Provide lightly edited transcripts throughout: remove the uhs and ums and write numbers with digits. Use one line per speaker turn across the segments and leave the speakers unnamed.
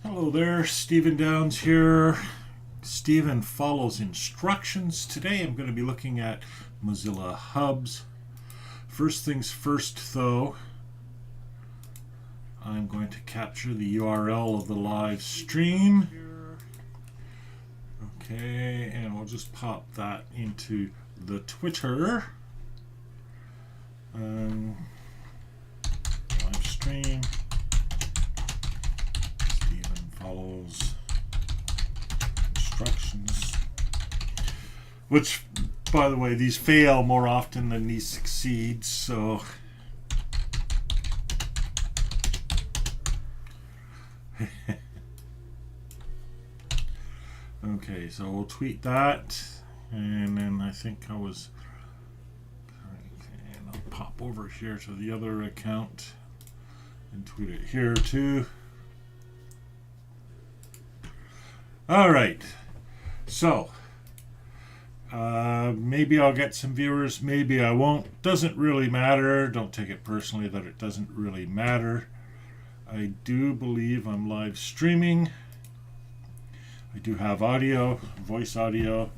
Hello there, Stephen Downs here. Stephen follows instructions. Today I'm going to be looking at Mozilla Hubs. First things first though, I'm going to capture the URL of the live stream. Okay, and we'll just pop that into the Twitter. Live stream. Follows instructions, which, by the way, these fail more often than these succeed, so okay, so we'll tweet that, and then I think I was okay, and I'll pop over here to the other account and tweet it here too. All right, so maybe I'll get some viewers, maybe I won't. Doesn't really matter. Don't take it personally that it doesn't really matter. I do believe I'm live streaming. I do have audio, voice audio.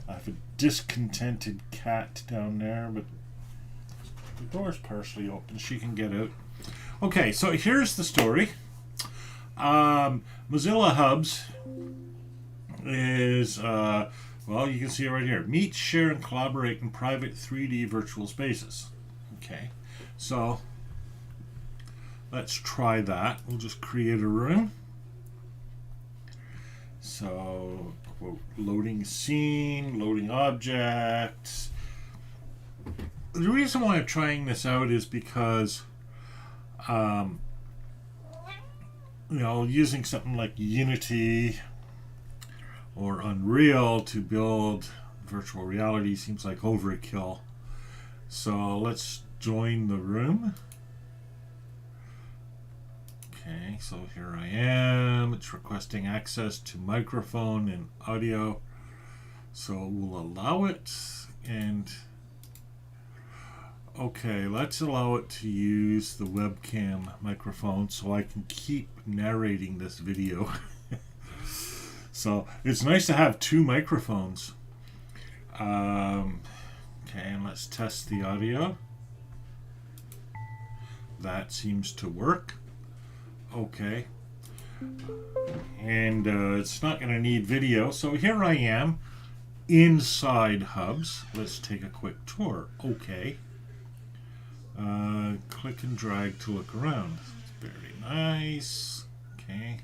I have a discontented cat down there, but the door's partially open. She can get out. Okay, so here's the story. Mozilla Hubs is, well, you can see it right here. Meet, share, and collaborate in private 3D virtual spaces. Okay, so let's try that. We'll just create a room. So, quote, loading scene, loading objects. The reason why I'm trying this out is because, using something like Unity or Unreal to build virtual reality seems like overkill. So let's join the room. Okay, so here I am. It's requesting access to microphone and audio. So we'll allow it, and okay, let's allow it to use the webcam microphone so I can keep narrating this video. So it's nice to have two microphones. Okay, and let's test the audio. That seems to work. Okay. And it's not going to need video. So here I am inside Hubs. Let's take a quick tour. Okay. Click and drag to look around. It's very nice. Okay.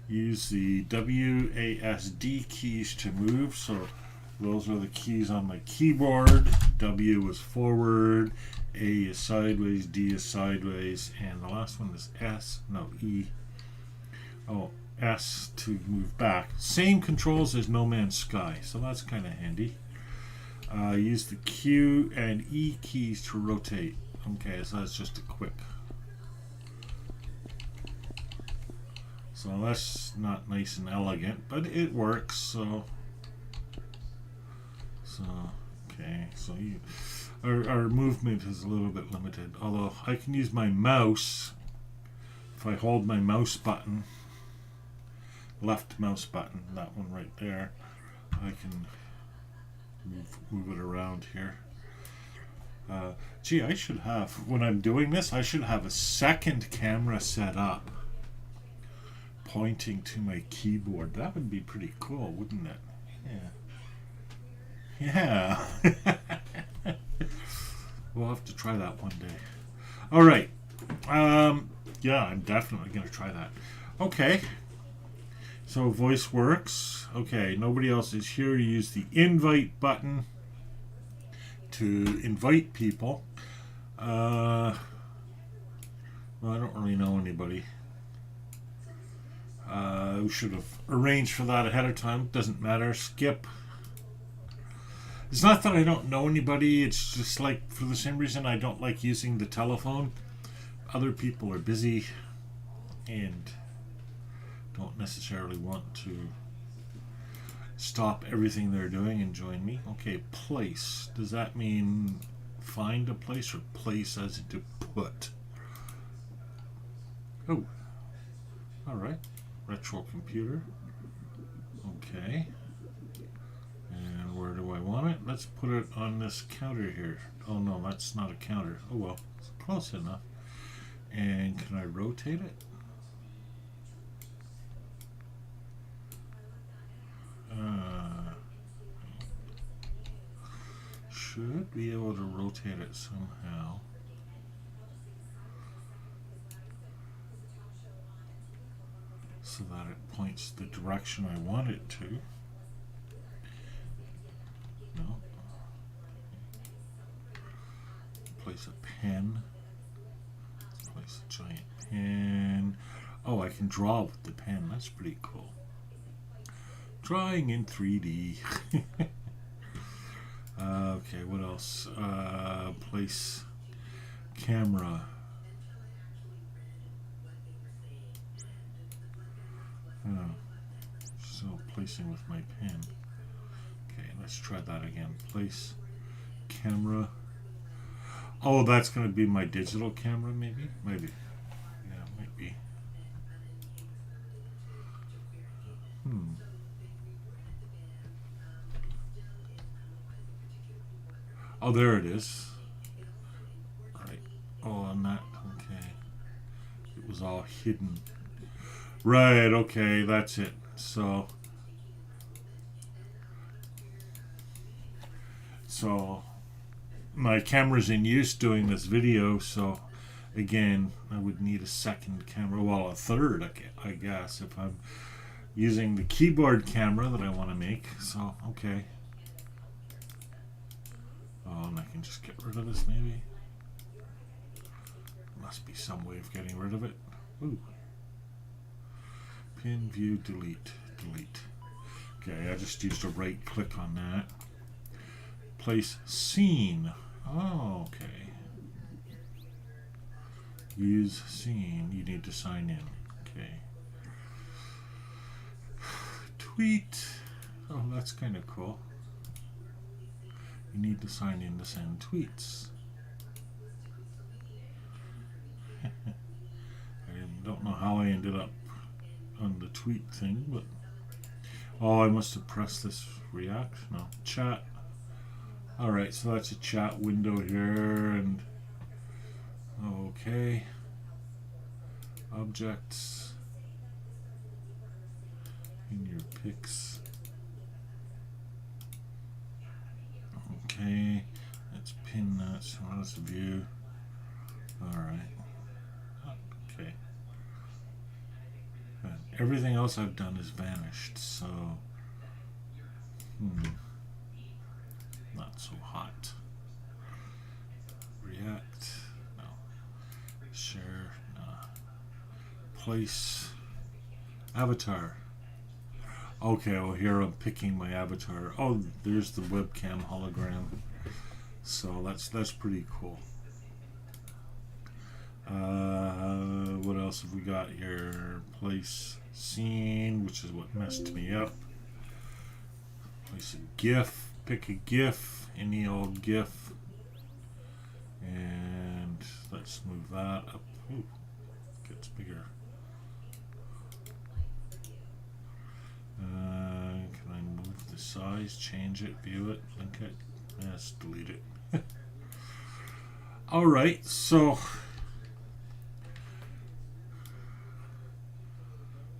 Use the WASD keys to move. So those are the keys on my keyboard. W is forward, A is sideways, D is sideways, and the last one is E. Oh, S to move back. Same controls as No Man's Sky, so that's kind of handy. Use the Q and E keys to rotate. Okay, so that's just a quick. So that's not nice and elegant, but it works. So okay. So our movement is a little bit limited. Although I can use my mouse. If I hold my mouse button, left mouse button, that one right there, I can move it around here. Gee, I should have, when I'm doing this, I should have a second camera set up pointing to my keyboard. That would be pretty cool, wouldn't it? Yeah. We'll have to try that one day. All right. Yeah, I'm definitely going to try that. Okay. So voice works. Okay, nobody else is here. Use the invite button to invite people. Well, I don't really know anybody. We should have arranged for that ahead of time. Doesn't matter. Skip. It's not that I don't know anybody. It's just like, for the same reason I don't like using the telephone. Other people are busy and don't necessarily want to stop everything they're doing and join me. Okay, place. Does that mean find a place, or place as in to put? Oh, All right, retro computer. Okay. And where do I want it? Let's put it on this counter here. Oh no, that's not a counter. Oh well, it's close enough. And can I rotate it? Should be able to rotate it somehow. So that it points the direction I want it to. No. Place a pen. Place a giant pen. Oh, I can draw with the pen. That's pretty cool. Drawing in 3D. Okay, what else? Place camera. So placing with my pen. Okay, let's try that again. Place camera. Oh, that's going to be my digital camera, maybe? Maybe. Yeah, might be. Oh, there it is. Right. Oh, and that. Okay. It was all hidden. Right, okay, that's it. So my camera's in use doing this video, so again, I would need a second camera. Well, a third, I guess, if I'm using the keyboard camera that I want to make. So, okay. Oh, and I can just get rid of this, maybe. Must be some way of getting rid of it. Ooh. Pin, view, delete, delete. Okay, I just used a right click on that. Place scene. Oh, okay. Use scene. You need to sign in. Okay. Tweet. Oh, that's kind of cool. You need to sign in to send tweets. I don't know how I ended up on the tweet thing, but oh, I must have pressed this react. No, chat. Alright, so that's a chat window here, and okay, objects in your pics. Okay, let's pin that, so let's view. Alright, okay. And everything else I've done is vanished, so not so hot. React, no. Share, no. Place avatar. Okay, well here I'm picking my avatar. Oh, there's the webcam hologram. So that's pretty cool. What else have we got here? Place scene, which is what messed me up. Place a GIF. Pick a GIF, any old GIF, and let's move that up. Ooh, gets bigger. Can I move the size, change it, view it, link it? Yes, delete it. Alright, so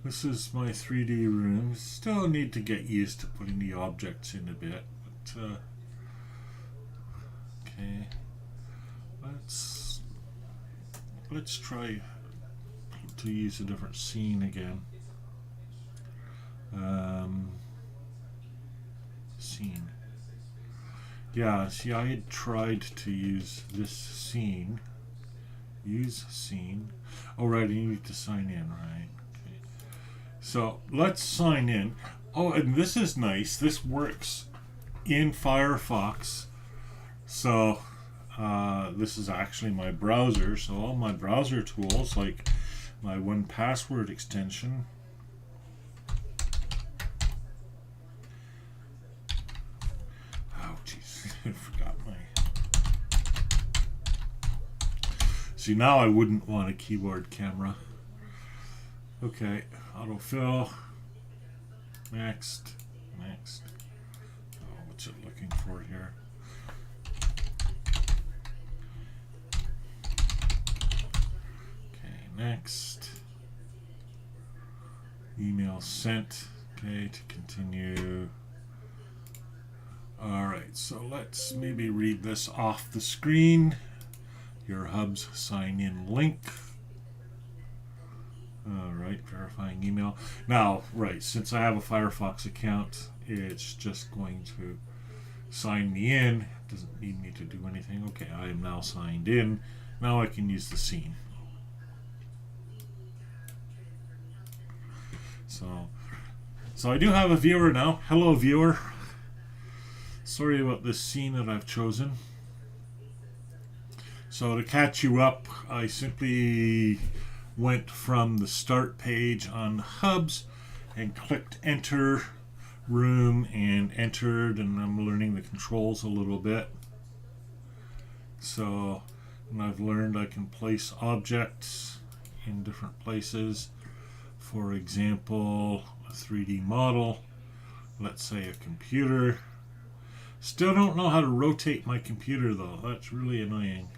this is my 3D room. Still need to get used to putting the objects in a bit. Okay, let's try to use a different scene again. Scene. Yeah, see, I had tried to use this scene. Use scene. Oh, right, you need to sign in, right? Okay. So let's sign in. Oh, and this is nice. This works in Firefox. So this is actually my browser. So all my browser tools, like my 1Password extension. Oh, jeez, I forgot my. See, now I wouldn't want a keyboard camera. Okay, autofill. Next. Next. Oh, what's it looking for here? Okay, next. Email sent. Okay, to continue. Alright, so let's maybe read this off the screen. Your Hubs sign in link. Alright, verifying email. Now, right, since I have a Firefox account, it's just going to sign me in. It doesn't need me to do anything. Okay, I am now signed in. Now I can use the scene. So I do have a viewer now. Hello, viewer. Sorry about this scene that I've chosen. So to catch you up, I simply went from the start page on Hubs and clicked enter room and entered, and I'm learning the controls a little bit. So, and I've learned I can place objects in different places. For example, a 3D model, let's say a computer. Still don't know how to rotate my computer though. That's really annoying.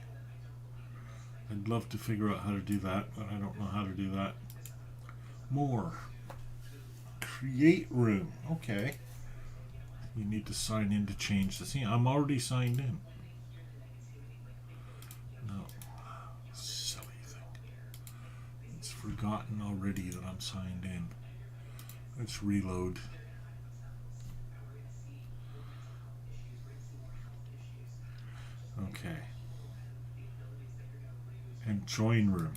I'd love to figure out how to do that, but I don't know how to do that. More. Create room. Okay. You need to sign in to change the scene. I'm already signed in. No. Silly thing. It's forgotten already that I'm signed in. Let's reload. Okay. And join room.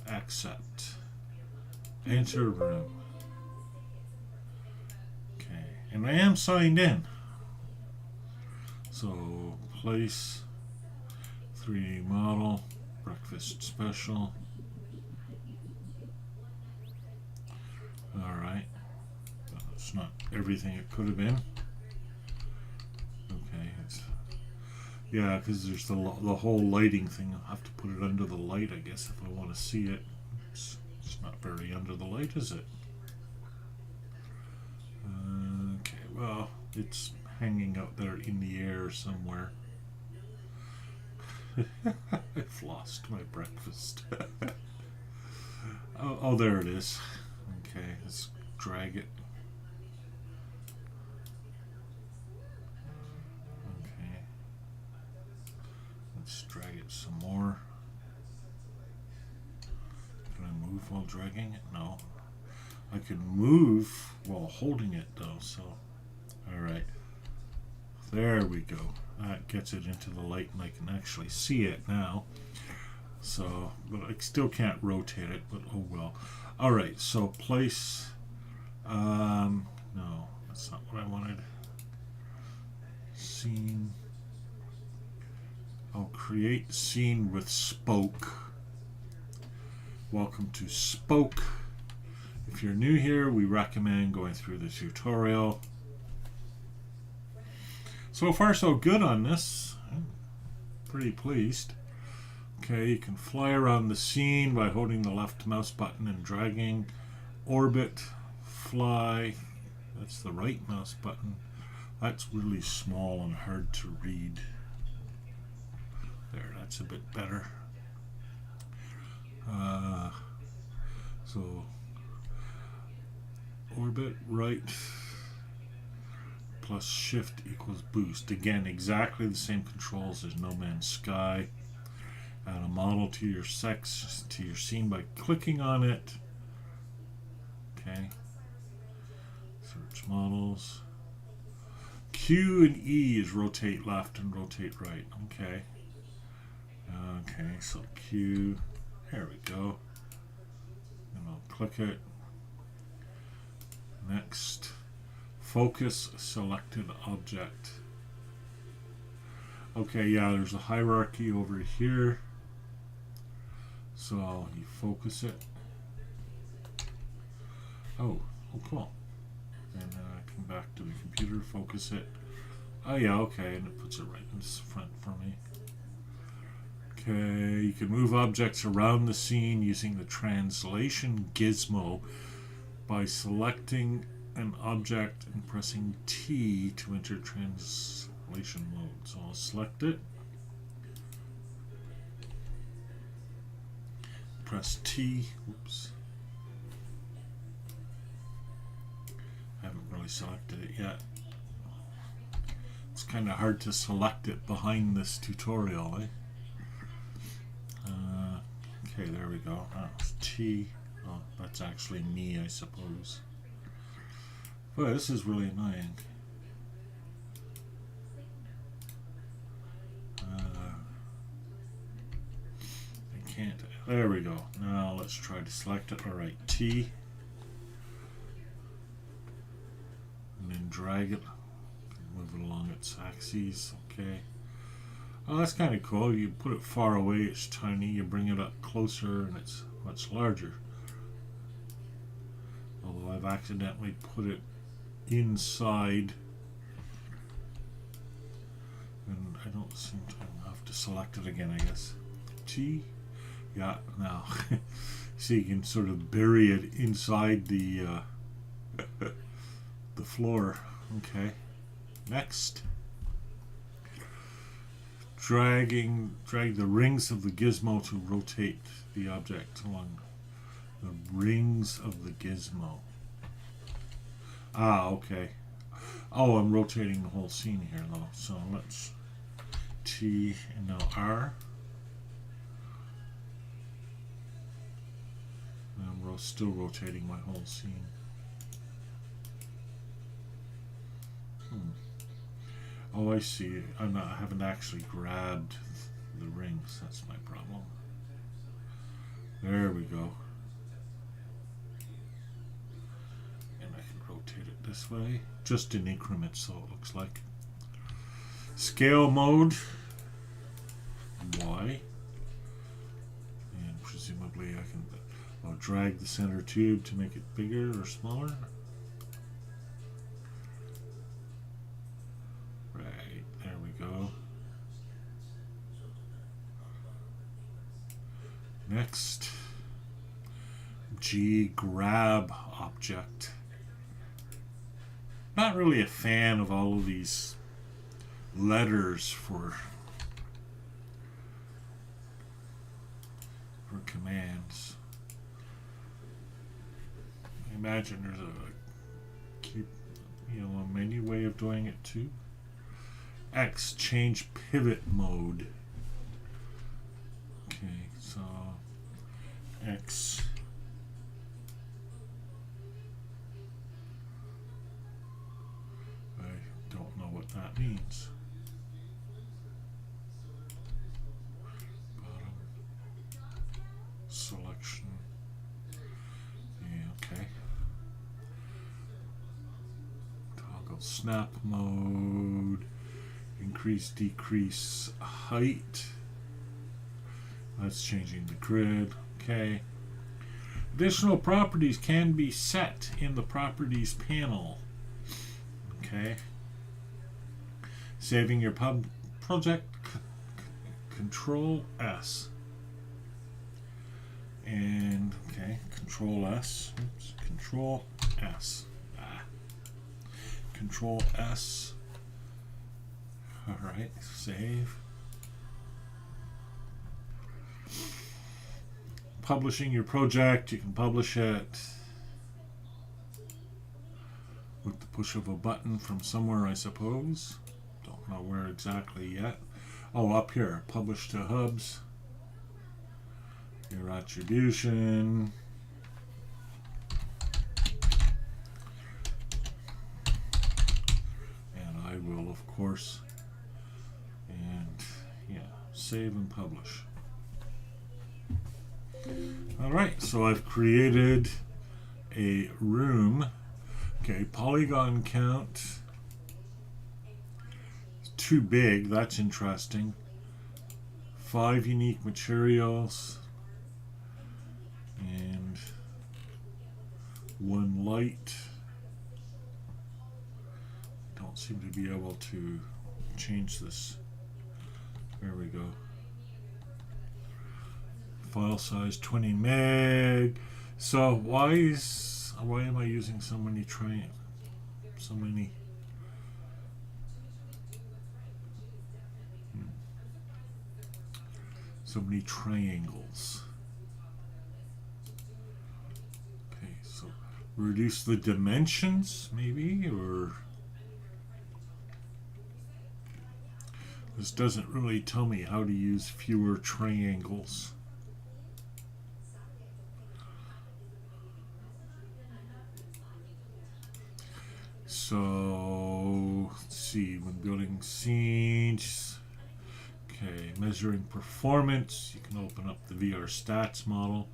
Accept. Enter room. Okay. And I am signed in. So place 3D model, breakfast special. Alright. Well, it's not everything it could have been. Okay, it's yeah, because there's the whole lighting thing. I'll have to put it under the light, I guess, if I want to see it. It's not very under the light, is it? Okay, well, it's hanging out there in the air somewhere. I've lost my breakfast. Oh, there it is. Okay, let's drag it. Okay. Let's drag it some more. Can I move while dragging it? No. I can move while holding it though, so. Alright. There we go. That gets it into the light and I can actually see it now. So, but I still can't rotate it, but oh well. Alright, so place, no, that's not what I wanted. Scene. I'll create scene with spoke. Welcome to Spoke. If you're new here, we recommend going through the tutorial. So far so good on this. I'm pretty pleased. Okay, you can fly around the scene by holding the left mouse button and dragging. Orbit, fly, that's the right mouse button. That's really small and hard to read. There, that's a bit better. So, orbit, right, plus shift equals boost. Again, exactly the same controls as No Man's Sky. Add a model to your scene by clicking on it. Okay. Search models. Q and E is rotate left and rotate right. Okay. Okay, so Q. There we go. And I'll click it. Next. Focus selected object. Okay, yeah, there's a hierarchy over here. So you focus it. Oh, cool. And then I come back to the computer, focus it. Oh yeah, okay, and it puts it right in front for me. Okay, you can move objects around the scene using the translation gizmo by selecting an object and pressing T to enter translation mode. So I'll select it, press T. Oops. I haven't really selected it yet. It's kind of hard to select it behind this tutorial, eh? Okay, there we go. Oh, it's T. Oh, that's actually me, I suppose. Boy, this is really annoying. I can't. There we go. Now let's try to select it. Alright, T. And then drag it. Move it along its axes. Okay. Oh, that's kind of cool. You put it far away, it's tiny. You bring it up closer, and it's much larger. Although I've accidentally put it inside, and I don't seem to have to select it again, I guess. T. Yeah, now. So you can sort of bury it inside the the floor. Okay. Next. Drag the rings of the gizmo to rotate the object along the rings of the gizmo. Ah, okay. Oh, I'm rotating the whole scene here though. So let's T and now R. And I'm still rotating my whole scene. Oh, I see. I haven't actually grabbed the rings. That's my problem. There we go. And I can rotate it this way, just in increments, so it looks like. Scale mode. Y. And presumably I'll drag the center tube to make it bigger or smaller. Next, G, grab object. Not really a fan of all of these letters for commands. I imagine there's a menu way of doing it too. X, change pivot mode. Okay, so X. I don't know what that means. Bottom selection. Yeah, okay. Toggle snap mode. Increase, decrease height. That's changing the grid. Okay. Additional properties can be set in the properties panel. Okay. Saving your project, Control S. And okay, Control S. Oops, Control S. Control S. All right, save. Publishing your project, you can publish it with the push of a button from somewhere, I suppose. Don't know where exactly yet. Oh, up here, publish to Hubs. Your attribution. And I will, of course. And yeah, save and publish. Alright, so I've created a room. Okay, polygon count. Too big, that's interesting. 5 unique materials. And 1 light. Don't seem to be able to change this. There we go. File size 20 meg. So why am I using so many triangles? Okay, so reduce the dimensions maybe, or this doesn't really tell me how to use fewer triangles. So let's see, when building scenes, okay, measuring performance, you can open up the VR stats model,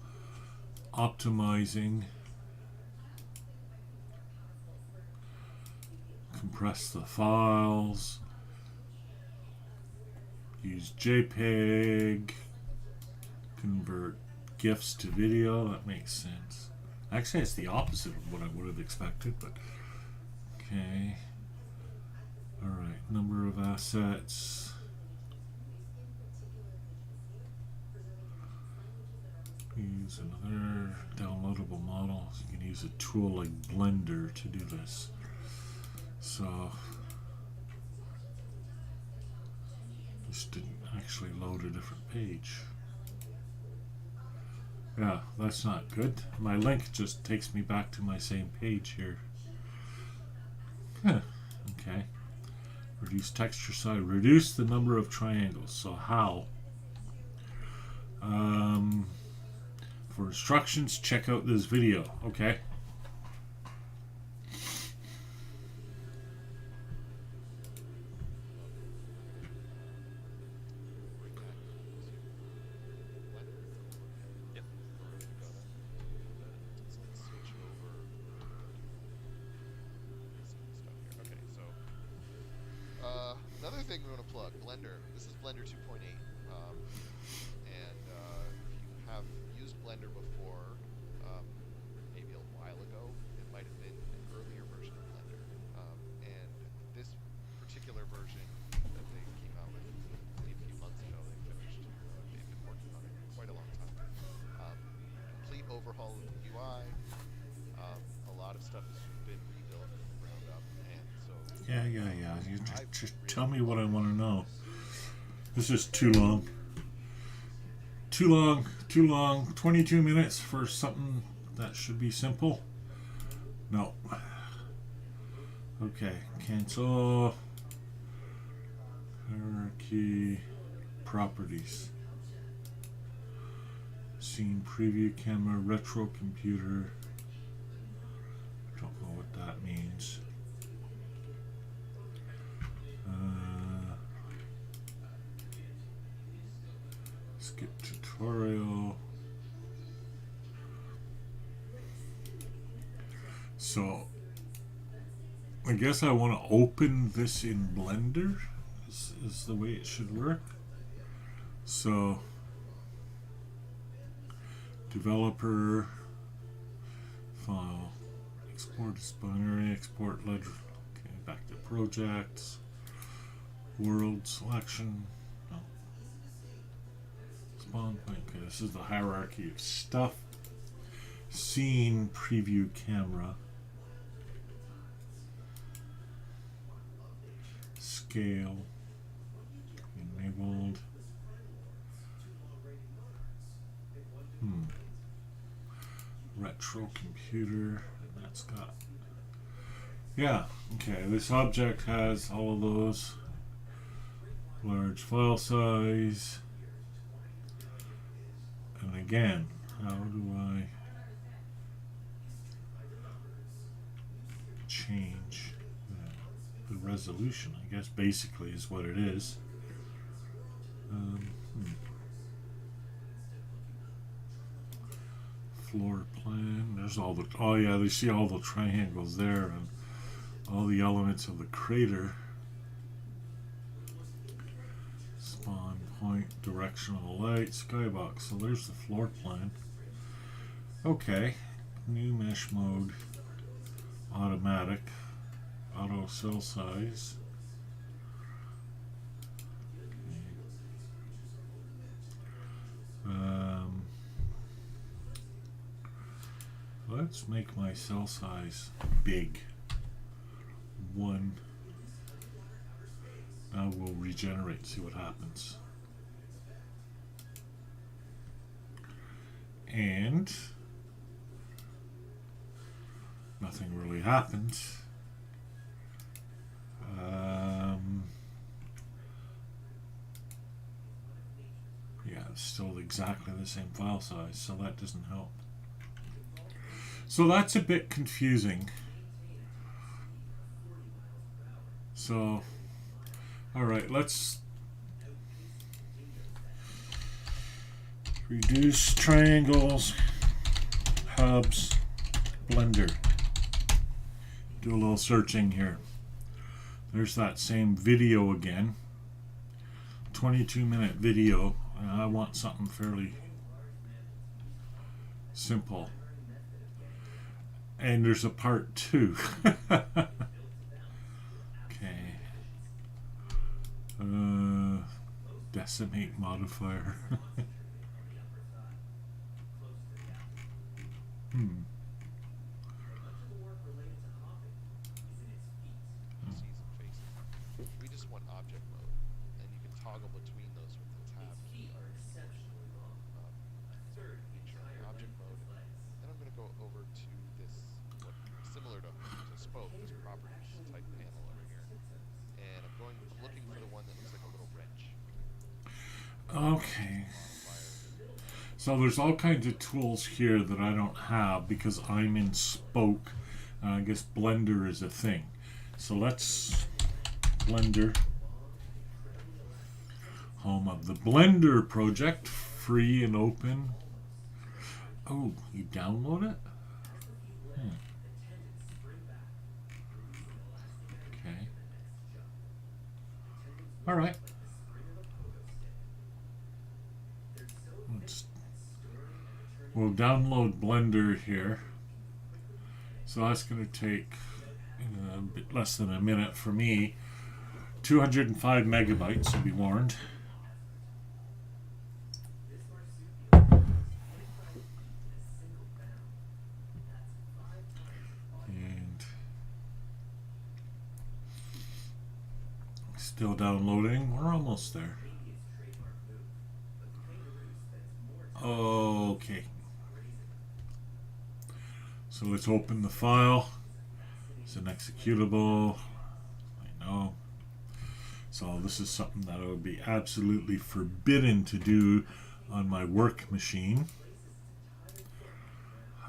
optimizing, compress the files, use JPEG, convert GIFs to video. That makes sense. Actually, it's the opposite of what I would have expected, but okay. Alright, number of assets. Use another downloadable model. So you can use a tool like Blender to do this. So this didn't actually load a different page. Yeah, that's not good. My link just takes me back to my same page here. Huh. Okay. Reduce texture size. Reduce the number of triangles. So how? For instructions, check out this video. Okay.
Another thing we want to plug, Blender. This is Blender 2.8, and if you have used Blender before, maybe a while ago, it might have been an earlier version of Blender, and this particular version that they came out with only a few months ago, they finished. They've been working on it for quite a long time. Complete overhaul of the UI. A lot of stuff has been rebuilt from the ground up, and so
Yeah. You just tell me what I want to know. This is too long. Too long. 22 minutes for something that should be simple. No. Okay, cancel. Hierarchy. Properties. Scene preview camera, retro computer. Don't know what that means. Skip tutorial. So I guess I want to open this in Blender is the way it should work. So developer file, export as binary, export ledger. Okay, back to projects, world selection. No. Spawn point. Okay, this is the hierarchy of stuff. Scene preview camera. Scale enabled. Retro computer, and that's got, yeah, okay, this object has all of those. Large file size, and again, how do I change the resolution? I guess basically is what it is. Floor plan. There's all the, oh yeah, they see all the triangles there and all the elements of the crater. Spawn point, directional light, skybox. So there's the floor plan. Okay, new mesh mode, automatic, auto cell size. Let's make my cell size big. 1. Now we'll regenerate, see what happens. And nothing really happened. Yeah, it's still exactly the same file size, so that doesn't help. So that's a bit confusing. So, alright, let's reduce triangles, hubs, Blender. Do a little searching here. There's that same video again. 22-minute video. And I want something fairly simple. And there's a part 2. Okay. Decimate modifier.
We just want object mode, and you can toggle between those with the tab key. Object mode, and I'm going to go over to this, similar to Spoke, this properties type panel over here, and I'm looking for the one that looks like a little wrench.
Okay. So there's all kinds of tools here that I don't have because I'm in Spoke. I guess Blender is a thing. So let's Blender. Home of the Blender project. Free and open. Oh, you download it? Okay. Alright. We'll download Blender here. So that's going to take a bit less than a minute for me. 205 megabytes, to be warned. And still downloading. We're almost there. Okay. So let's open the file. It's an executable. I know. So this is something that I would be absolutely forbidden to do on my work machine.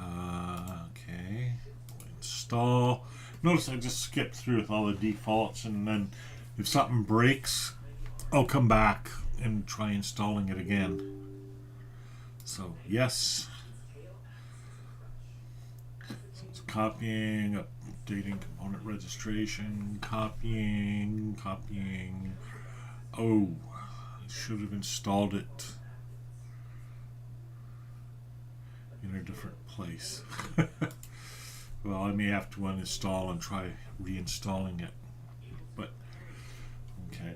Okay. Install. Notice I just skipped through with all the defaults, and then if something breaks, I'll come back and try installing it again. So yes. So it's copying, updating component registration, copying. Oh, I should have installed it in a different place. Well, I may have to uninstall and try reinstalling it. But okay,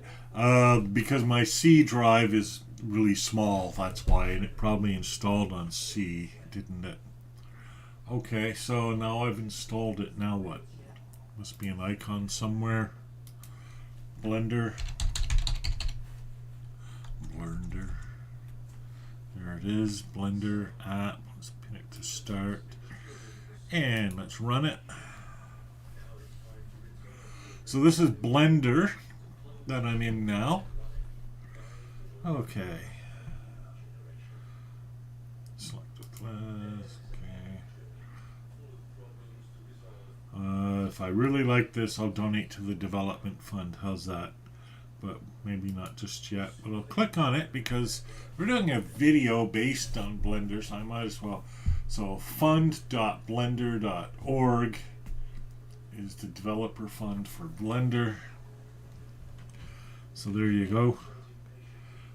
because my C drive is really small, that's why, and it probably installed on C, didn't it? Okay, so now I've installed it. Now what? Must be an icon somewhere. Blender. There it is. Blender app. Let's pin it to start. And let's run it. So this is Blender that I'm in now. Okay. Select a class. Okay. If I really like this, I'll donate to the development fund. How's that? But maybe not just yet. But I'll click on it because we're doing a video based on Blender, so I might as well. So fund.blender.org is the developer fund for Blender. So there you go.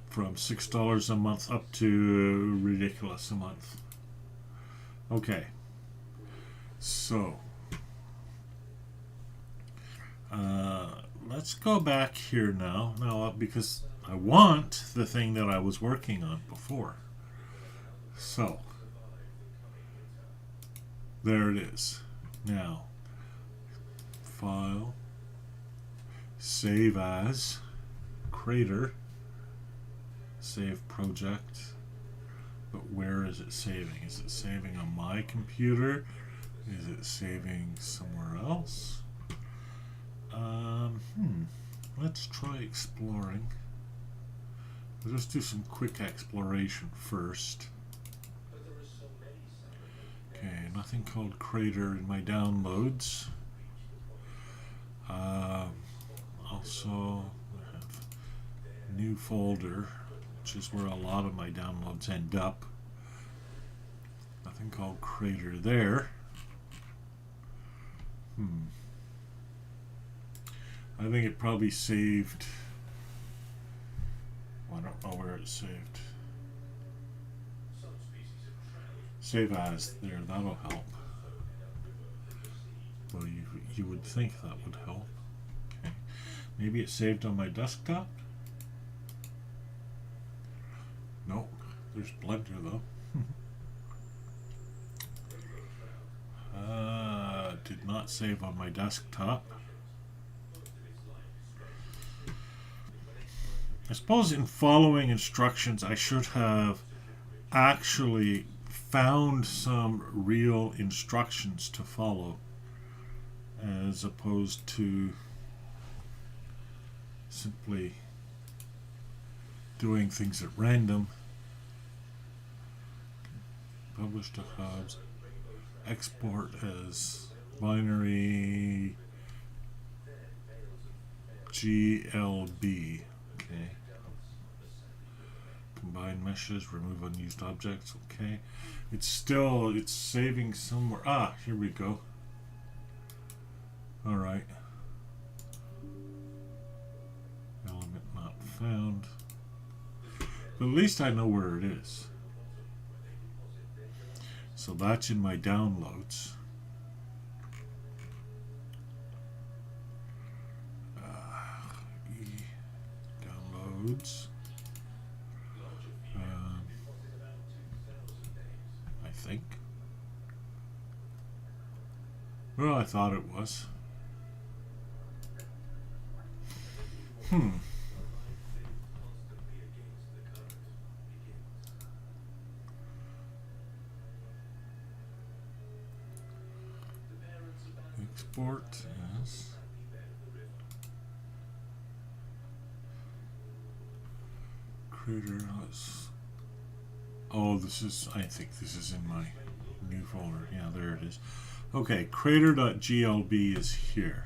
From $6 a month up to ridiculous a month. Okay. So let's go back here now. Now, because I want the thing that I was working on before. So There it is. Now, File, Save As, Crater, Save Project. But where is it saving? Is it saving on my computer? Is it saving somewhere else? Let's try exploring. We'll just do some quick exploration first. Okay, nothing called Crater in my downloads. Also, I have new folder, which is where a lot of my downloads end up. Nothing called Crater there. I think it probably saved. Well, I don't know where it's saved. Save as there, that'll help. Well, you would think that would help. Okay. Maybe it's saved on my desktop? Nope, there's Blender though. Did not save on my desktop. I suppose in following instructions I should have actually found some real instructions to follow, as opposed to simply doing things at random. Publish to Hubs. Export as binary GLB. Okay. Combine meshes, remove unused objects. Okay. It's saving somewhere. Ah, here we go. Alright. Element not found. But at least I know where it is. So that's in my downloads. Downloads. I think. Well, I thought it was. Export, yes. Creator, oh, I think this is in my new folder. Yeah, there it is. Okay, crater.glb is here.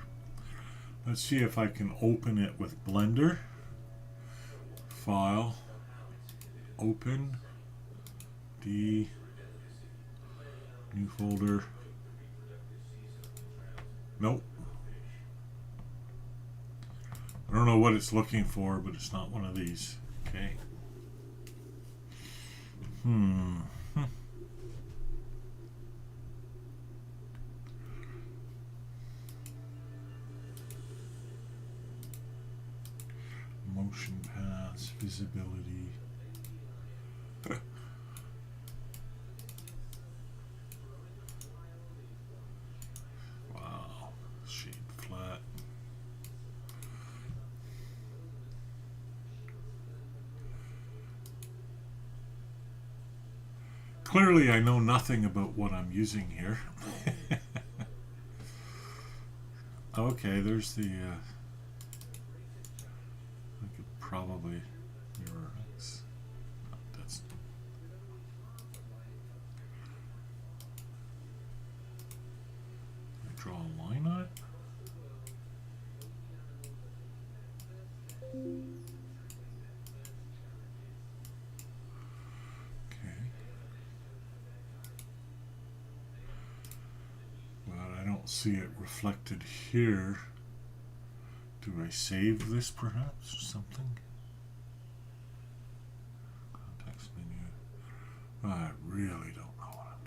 Let's see if I can open it with Blender. File, open, new folder. Nope. I don't know what it's looking for, but it's not one of these. Okay. Motion paths, visibility. Wow. Shade flat. Clearly I know nothing about what I'm using here. Okay, there's the I could probably mirror X. No, that's I draw a line on it. See it reflected here. Do I save this perhaps or something? Context menu. I really don't know what I'm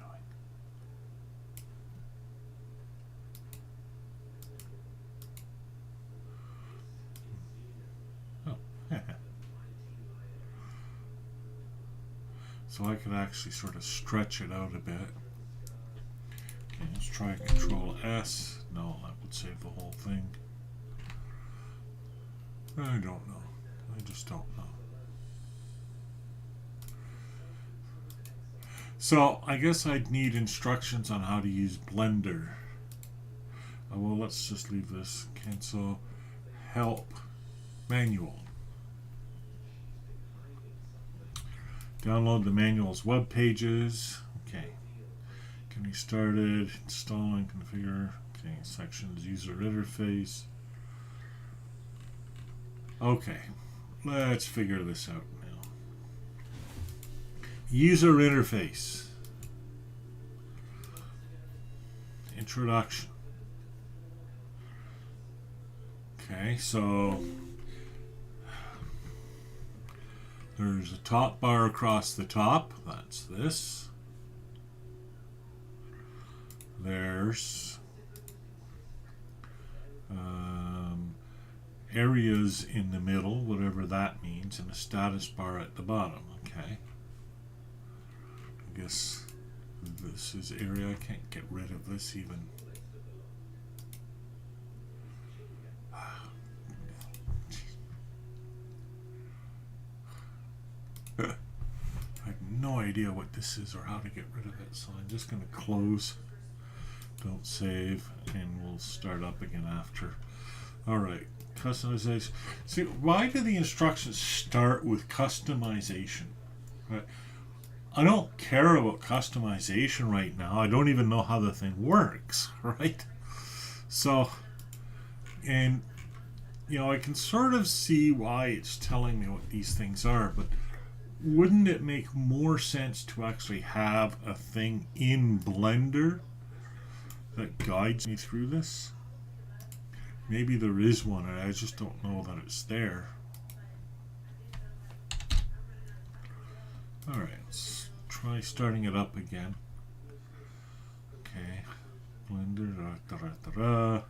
doing. Oh. So I could actually sort of stretch it out a bit. Okay, let's try Control S. No, that would save the whole thing. I don't know. I just don't know. So I guess I'd need instructions on how to use Blender. Well, let's just leave this. Cancel. Help. Manual. Download the manual's web pages. Okay. Can be started. Installing. Configure. Okay. Sections. User interface. Okay. Let's figure this out now. User interface. Introduction. Okay, so there's a top bar across the top. That's this. There's areas in the middle, whatever that means, and a status bar at the bottom. Okay. I guess this is area. I can't get rid of this even. I have no idea what this is or how to get rid of it, so I'm just going to close, don't save, and we'll start up again after. Alright, customization. See, why do the instructions start with customization? Right? I don't care about customization right now. I don't even know how the thing works, right? So, and, you know, I can sort of see why it's telling me what these things are, but wouldn't it make more sense to actually have a thing in Blender that guides me through this? Maybe there is one and I just don't know that it's there. Alright, let's try starting it up again. Okay, Blender,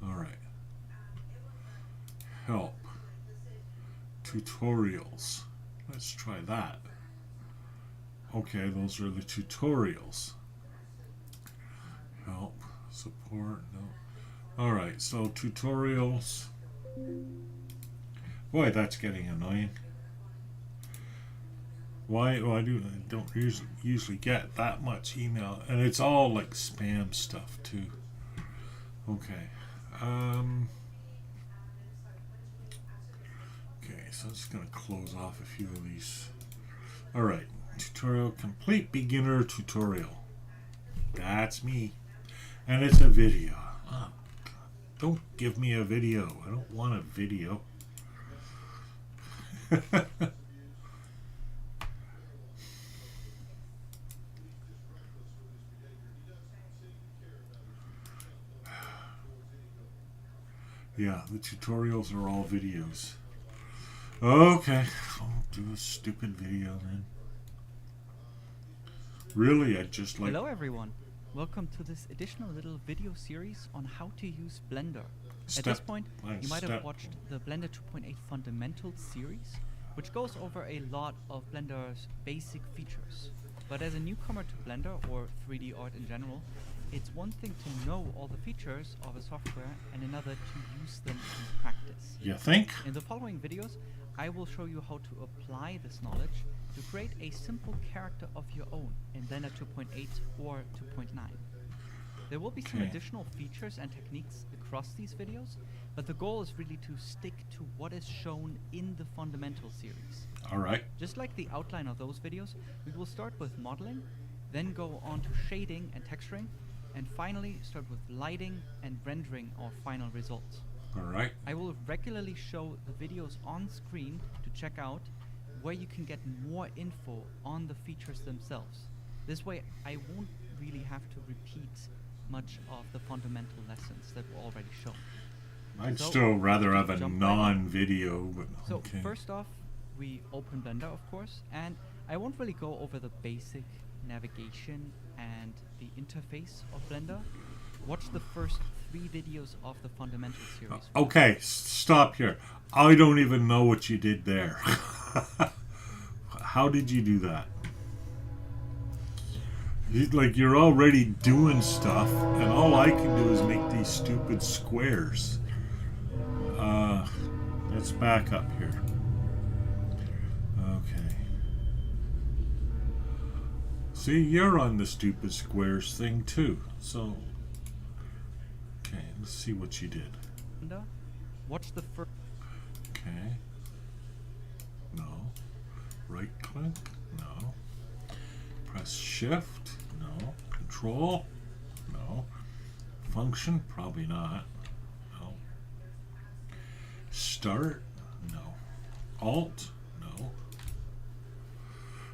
Alright. Help. Tutorials. Let's try that. Okay, those are the tutorials. Help. Support. No. Alright, so tutorials. Boy, that's getting annoying. Why do I don't usually get that much email, and it's all like spam stuff too. Okay. Okay, so I'm just gonna close off a few of these. Alright, tutorial complete, beginner tutorial. That's me. And it's a video. Oh, don't give me a video. I don't want a video. Yeah, the tutorials are all videos. Okay, I'll do a stupid video then. Really, I just like...
Hello everyone, welcome to this additional little video series on how to use Blender. At this point, you might have watched the Blender 2.8 Fundamentals series, which goes over a lot of Blender's basic features. But as a newcomer to Blender, or 3D art in general, it's one thing to know all the features of a software and another to use them in practice.
You think?
In the following videos, I will show you how to apply this knowledge to create a simple character of your own in Blender 2.8 or 2.9. There will be some additional features and techniques across these videos, but the goal is really to stick to what is shown in the Fundamental series.
Alright.
Just like the outline of those videos, we will start with modeling, then go on to shading and texturing, and finally start with lighting and rendering our final results.
Alright.
I will regularly show the videos on screen to check out where you can get more info on the features themselves. This way I won't really have to repeat much of the fundamental lessons that were already shown.
I'd still rather have a non-video, but
so
okay.
First off, we open Blender, of course, and I won't really go over the basic navigation and the interface of Blender. Watch the first 3 videos of the Fundamental series.
Okay, stop here. I don't even know what you did there. How did you do that? Like, you're already doing stuff, and all I can do is make these stupid squares. Let's back up here. Okay. See, you're on the stupid squares thing too. So, okay, let's see what you did.
Watch the first.
Okay. No. Right click. No. Press shift. No. Control. No. Function. Probably not. No. Start. No. Alt. No.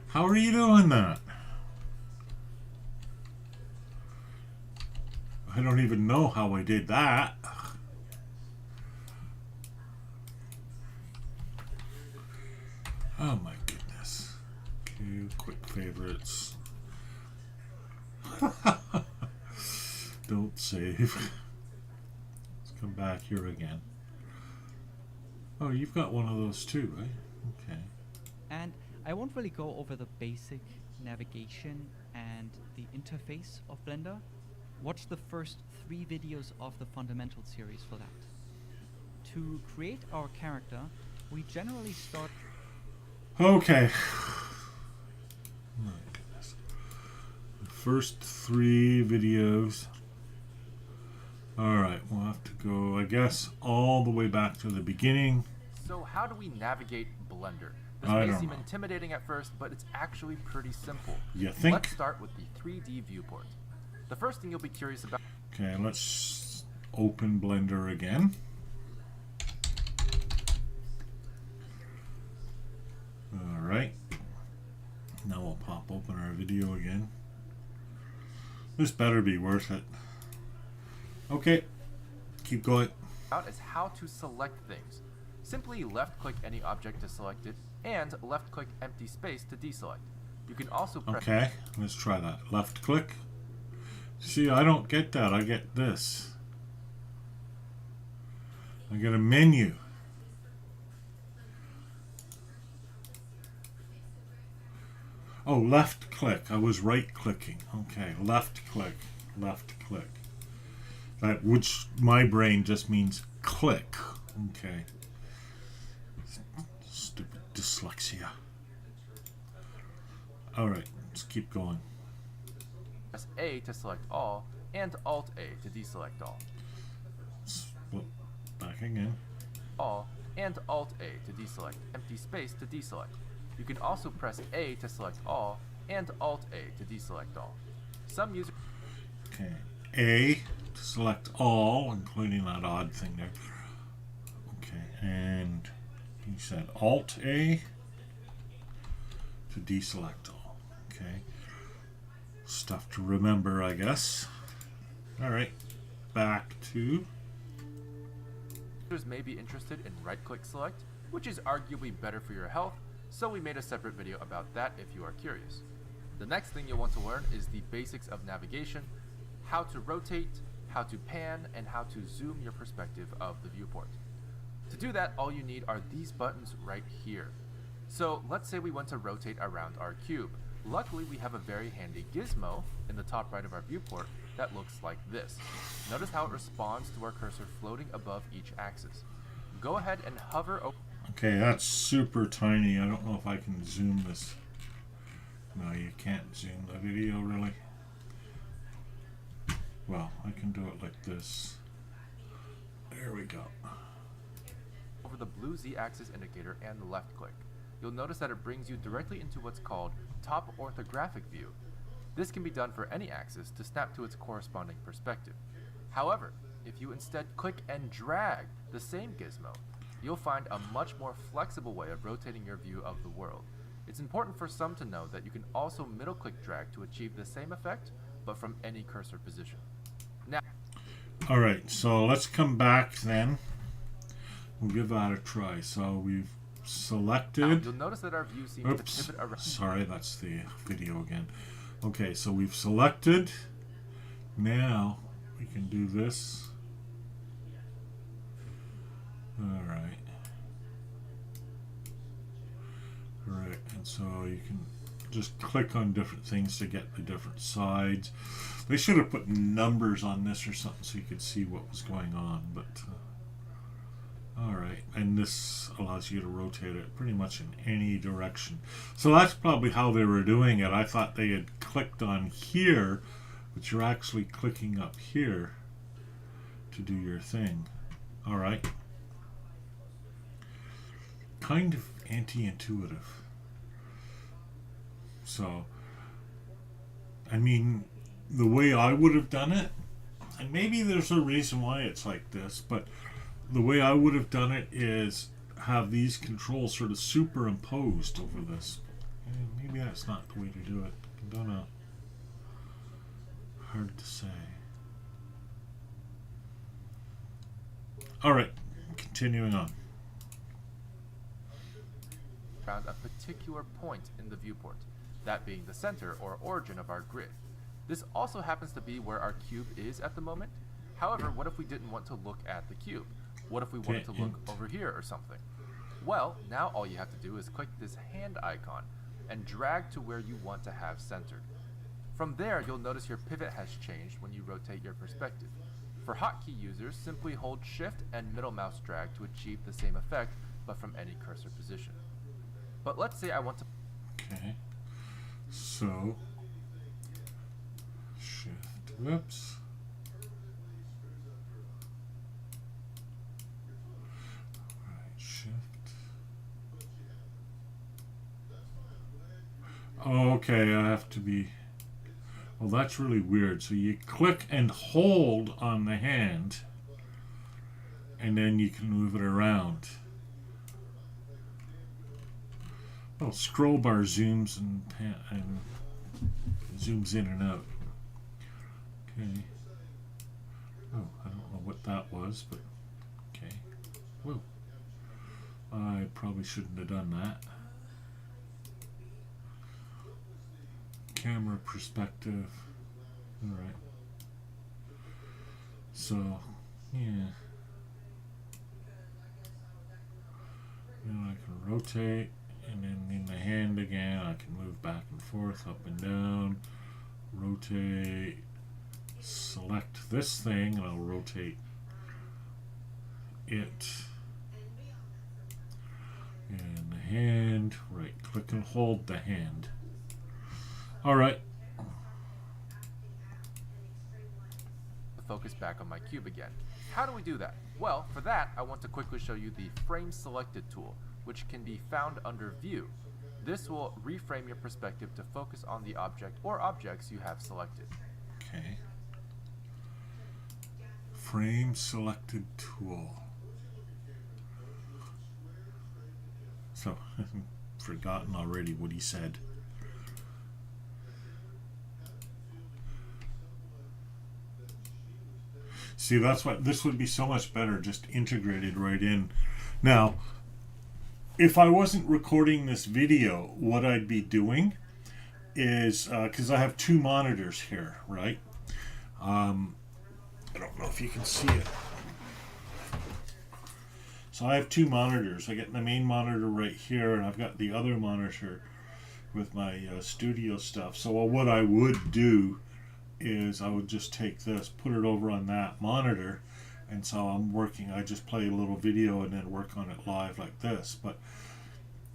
How are you doing that? I don't even know how I did that. Oh my goodness. Okay, quick favorites. Don't save. Let's come back here again. Oh, you've got one of those too, right? Okay.
And I won't really go over the basic navigation and the interface of Blender. Watch the first 3 videos of the Fundamental series for that. To create our character, we generally start...
Okay. My goodness. The first 3 videos. Alright, we'll have to go, I guess, all the way back to the beginning.
So how do we navigate Blender? This
I
may
don't
seem
know.
intimidating at first, but it's actually pretty simple.
You think?
Let's start with the 3D viewport. The first thing you'll be curious about...
Okay, let's open Blender again. Alright. Now we'll pop open our video again. This better be worth it. Okay, keep going.
is how to select things. Simply left-click any object to select it, and left-click empty space to deselect. You can also press...
Okay, let's try that. Left click. See, I don't get that. I get this. I get a menu. Oh, left click. I was right clicking. Okay, left click. Left click. That, which my brain just means click. Okay. Stupid dyslexia. Alright, let's keep going.
Press A to select all, and Alt-A to deselect all.
Well, back again.
All, and Alt-A to deselect. Empty space to deselect. You can also press A to select all, and Alt-A to deselect all. Some users...
Okay, A to select all, including that odd thing there. Okay, and you said Alt-A to deselect all. Okay. Stuff to remember, I guess. Alright, back to...
Users may be interested in right-click select, which is arguably better for your health, so we made a separate video about that if you are curious. The next thing you'll want to learn is the basics of navigation, how to rotate, how to pan, and how to zoom your perspective of the viewport. To do that, all you need are these buttons right here. So let's say we want to rotate around our cube. Luckily, we have a very handy gizmo in the top right of our viewport that looks like this. Notice how it responds to our cursor floating above each axis. Go ahead and hover over...
Okay, that's super tiny. I don't know if I can zoom this. No, you can't zoom the video, really. Well, I can do it like this. There we go.
over the blue Z-axis indicator and the left click. You'll notice that it brings you directly into what's called top orthographic view. This can be done for any axis to snap to its corresponding perspective. However, if you instead click and drag the same gizmo, you'll find a much more flexible way of rotating your view of the world. It's important for some to know that you can also middle click drag to achieve the same effect, but from any cursor position. Now,
alright, so let's come back then. We'll give that a try. So we've selected...
you'll notice that our view seems to pivot around...
Sorry, that's the video again. Okay, so we've selected. Now we can do this. Alright. Alright, and so you can just click on different things to get the different sides. They should have put numbers on this or something so you could see what was going on, but alright, and this allows you to rotate it pretty much in any direction. So that's probably how they were doing it. I thought they had clicked on here, but you're actually clicking up here to do your thing. Alright. Kind of anti-intuitive. So, I mean, the way I would have done it, and maybe there's a reason why it's like this, but the way I would have done it is have these controls sort of superimposed over this. And maybe that's not the way to do it. I don't know. Hard to say. Alright, continuing on.
Found a particular point in the viewport, that being the center or origin of our grid. This also happens to be where our cube is at the moment. However, what if we didn't want to look at the cube? What if we wanted to look over here or something? Well, now all you have to do is click this hand icon and drag to where you want to have centered. From there, you'll notice your pivot has changed when you rotate your perspective. For hotkey users, simply hold Shift and middle mouse drag to achieve the same effect, but from any cursor position. But let's say I want to...
Okay. So, Shift, whoops. Alright, Shift. Oh, okay, I have to be... Well, that's really weird. So you click and hold on the hand, and then you can move it around. Oh, scroll bar zooms and zooms in and out. Okay. Oh, I don't know what that was, but okay. Whoa. I probably shouldn't have done that. Camera perspective. Alright. So, yeah. Then I can rotate. And then in the hand again, I can move back and forth, up and down, rotate, select this thing, and I'll rotate it. And the hand, right click and hold the hand. Alright.
Focus back on my cube again. How do we do that? Well, for that, I want to quickly show you the Frame Selected tool, which can be found under View. This will reframe your perspective to focus on the object or objects you have selected.
Okay. Frame Selected tool. So, forgotten already what he said. See, that's what this would be so much better, just integrated right in. Now, if I wasn't recording this video, what I'd be doing is, because I have two monitors here, right? I don't know if you can see it. So I have two monitors. I get the main monitor right here, and I've got the other monitor with my studio stuff. So what I would do is I would just take this, put it over on that monitor, and so I'm working, I just play a little video and then work on it live like this. But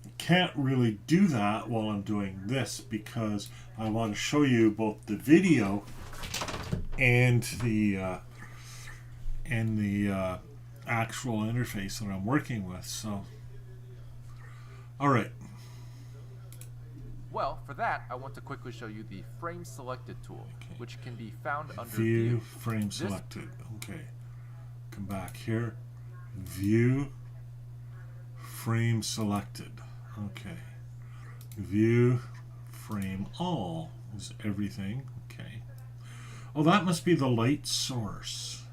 I can't really do that while I'm doing this because I want to show you both the video and the actual interface that I'm working with. So, all right.
Well, for that, I want to quickly show you the Frame Selected tool, which can be found under
View. Frame Selected. Okay. Come back here. View. Frame Selected. Okay. View. Frame All is everything. Okay. Oh, that must be the light source.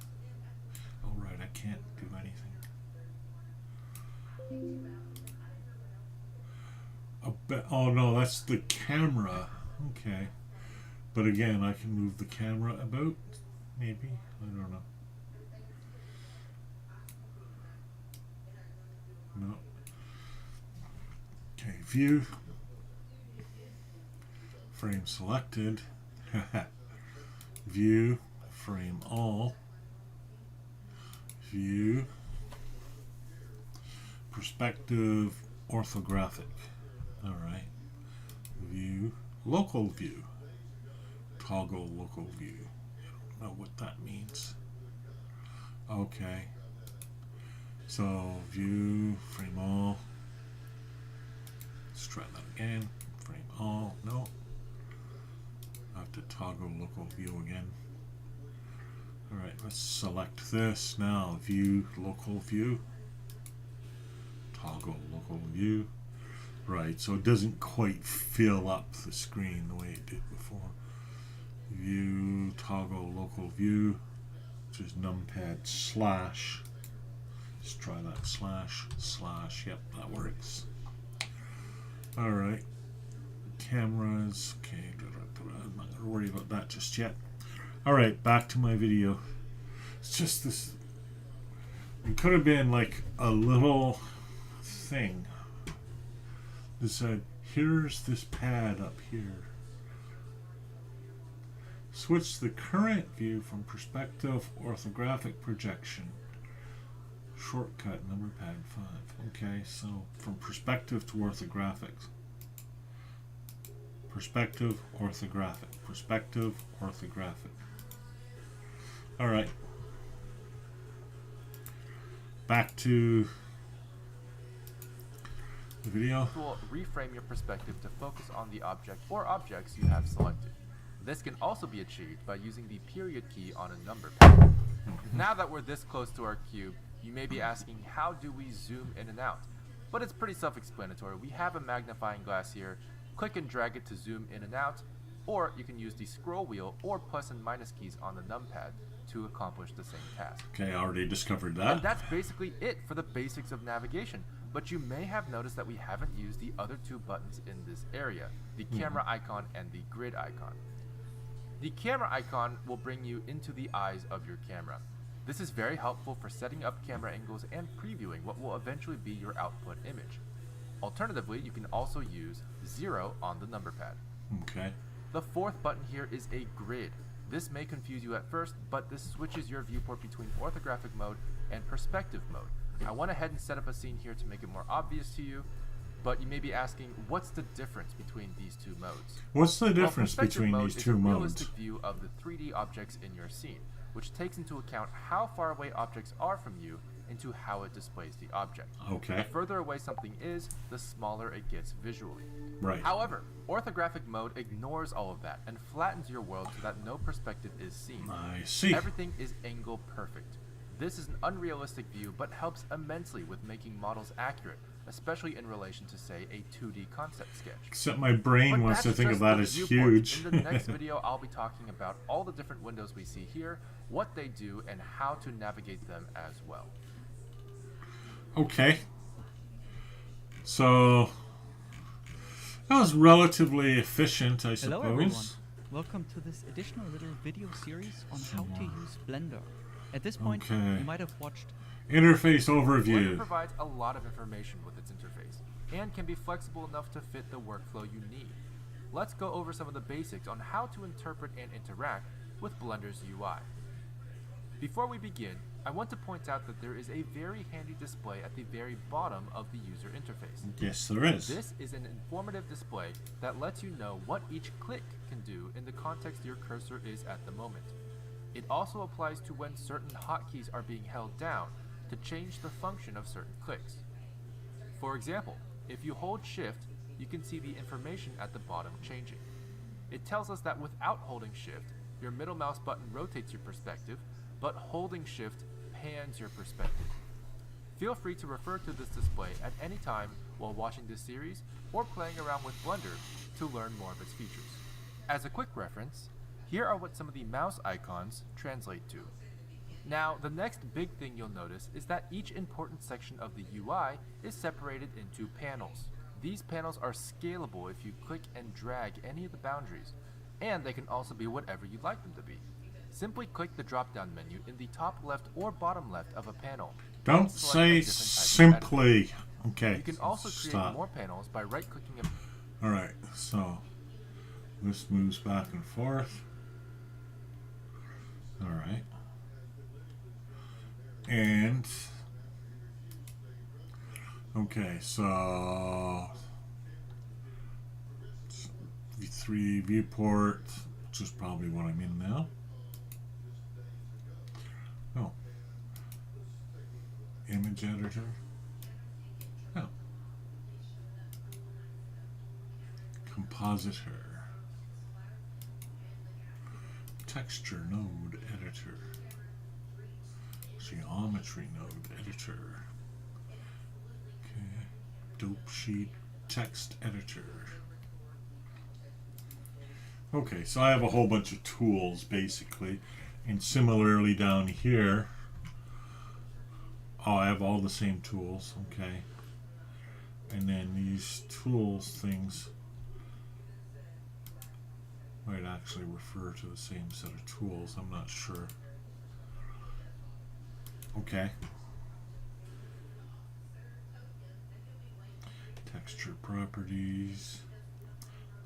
Oh, right. I can't do anything. Oh no, that's the camera. Okay. But again, I can move the camera about. Maybe. I don't know. No. Okay, view. frame selected, view, frame all, view, perspective, orthographic. Alright. View, local view, toggle local view. I don't know what that means. Okay. So, view, frame all. Let's try that again. Frame all. No. I have to toggle local view again. Alright, let's select this now. View, local view. Toggle local view. Right, so it doesn't quite fill up the screen the way it did before. View, toggle local view, which is numpad slash. Let's try that slash. Yep, that works. Alright. Cameras. Okay, I'm not going to worry about that just yet. Alright, back to my video. It's just this. It could have been like a little thing that said, here's this pad up here. Switch the current view from perspective orthographic projection. Shortcut number pad 5. Okay, so from perspective to orthographics. Perspective, orthographic. Perspective, orthographic. Alright. Back to the video.
Will reframe your perspective to focus on the object or objects you have selected. This can also be achieved by using the period key on a number pad. Now that we're this close to our cube, you may be asking, how do we zoom in and out? But it's pretty self-explanatory. We have a magnifying glass here. Click and drag it to zoom in and out, or you can use the scroll wheel or plus and minus keys on the numpad to accomplish the same task.
Okay, I already discovered that.
And that's basically it for the basics of navigation. But you may have noticed that we haven't used the other two buttons in this area, the camera icon and the grid icon. The camera icon will bring you into the eyes of your camera. This is very helpful for setting up camera angles and previewing what will eventually be your output image. Alternatively, you can also use 0 on the number pad.
Okay.
The fourth button here is a grid. This may confuse you at first, but this switches your viewport between orthographic mode and perspective mode. I went ahead and set up a scene here to make it more obvious to you, but you may be asking, what's the difference between these two modes?
What's the difference
perspective
between
mode
these
is
two
a
modes?
realistic view of the 3D objects in your scene, which takes into account how far away objects are from you into how it displays the object.
Okay.
The further away something is, the smaller it gets visually.
Right.
However, orthographic mode ignores all of that and flattens your world so that no perspective is seen.
I see.
Everything is angle perfect. This is an unrealistic view, but helps immensely with making models accurate, especially in relation to, say, a 2D concept sketch.
Except my brain
But
wants to
that's
think of
just
that
the
as
viewport.
huge.
In the next video, I'll be talking about all the different windows we see here, what they do, and how to navigate them as well.
Okay. So that was relatively efficient, I suppose.
Hello everyone. Welcome to this additional little video series on how to use Blender. At this point,
Okay.
you might have watched
Interface
Blender
overview.
provides a lot of information with its interface, and can be flexible enough to fit the workflow you need. Let's go over some of the basics on how to interpret and interact with Blender's UI. Before we begin, I want to point out that there is a very handy display at the very bottom of the user interface.
Yes, there is.
This is an informative display that lets you know what each click can do in the context your cursor is at the moment. It also applies to when certain hotkeys are being held down to change the function of certain clicks. For example, if you hold Shift, you can see the information at the bottom changing. It tells us that without holding Shift, your middle mouse button rotates your perspective, but holding Shift pans your perspective. Feel free to refer to this display at any time while watching this series or playing around with Blender to learn more of its features. As a quick reference, here are what some of the mouse icons translate to. Now, the next big thing you'll notice is that each important section of the UI is separated into panels. These panels are scalable if you click and drag any of the boundaries, and they can also be whatever you'd like them to be. Simply click the drop-down menu in the top left or bottom left of a panel.
Don't
and select a
say
different type of editor.
simply. Okay.
You can also create
stop.
more panels by right-clicking a
All right. So This moves back and forth. All right. And okay, so V3 viewport, which is probably what I'm in now. Oh, image editor. Oh, compositor, texture node editor, geometry node editor. Okay, dope sheet text editor. Okay, so I have a whole bunch of tools basically, and similarly down here, I have all the same tools. Okay, and then these tools things might actually refer to the same set of tools. I'm not sure. Okay. Texture properties,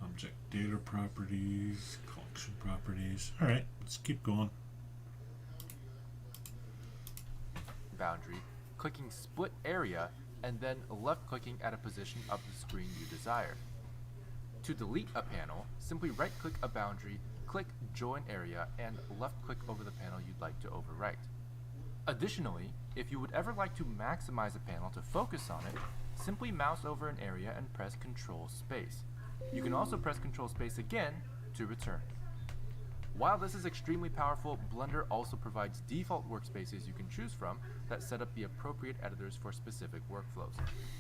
object data properties, collection properties. All right, let's keep going.
Boundary, clicking split area, and then left clicking at a position of the screen you desire. To delete a panel, simply right click a boundary, click join area, and left click over the panel you'd like to overwrite. Additionally, if you would ever like to maximize a panel to focus on it, simply mouse over an area and press Control Space. You can also press Control Space again to return. While this is extremely powerful, Blender also provides default workspaces you can choose from that set up the appropriate editors for specific workflows.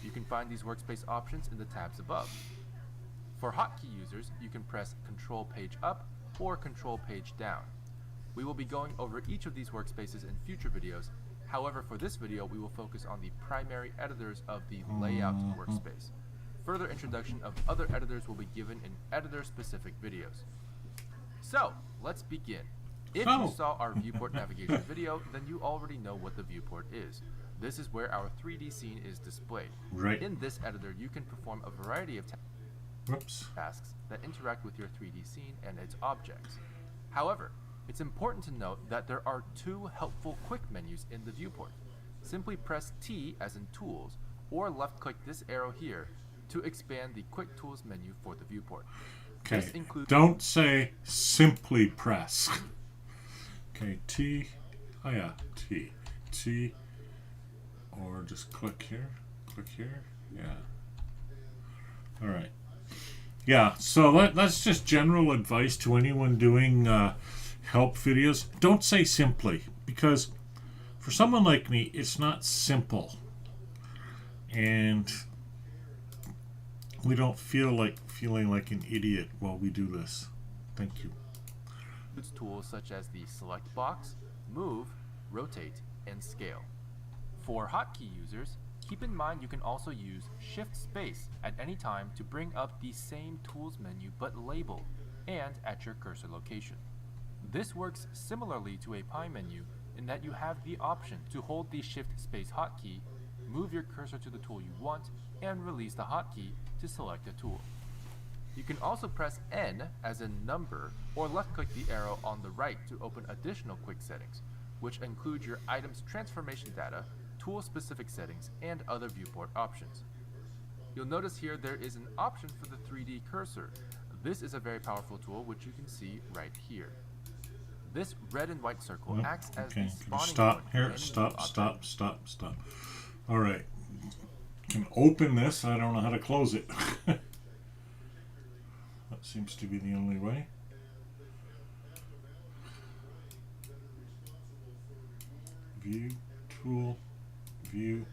You can find these workspace options in the tabs above. For hotkey users, you can press Control Page Up or Control Page Down. We will be going over each of these workspaces in future videos. However, for this video, we will focus on the primary editors of the layout workspace. Further introduction of other editors will be given in editor-specific videos. So, let's begin. If you saw our viewport navigation video, then you already know what the viewport is. This is where our 3D scene is displayed.
Right.
In this editor, you can perform a variety of tasks that interact with your 3D scene and its objects. However, it's important to note that there are two helpful quick menus in the viewport. Simply press T as in Tools, or left-click this arrow here to expand the Quick Tools menu for the viewport.
Okay,
This includes
don't say simply press. Okay, T, oh yeah, T, or just click here, yeah. All right. Yeah, so that's just general advice to anyone doing help videos. Don't say simply, because for someone like me, it's not simple. And we don't feeling like an idiot while we do this. Thank you.
tools such as the select box, move, rotate, and scale. For hotkey users, keep in mind you can also use Shift Space at any time to bring up the same tools menu but labeled and at your cursor location. This works similarly to a pie menu in that you have the option to hold the Shift Space hotkey, move your cursor to the tool you want, and release the hotkey to select a tool. You can also press N as in number or left-click the arrow on the right to open additional quick settings, which include your item's transformation data, tool-specific settings, and other viewport options. You'll notice here there is an option for the 3D cursor. This is a very powerful tool which you can see right here. This red and white circle acts as the spawning
stop
point
here. Stop. All right. Can open this. I don't know how to close it. That seems to be the only way. View, tool, view.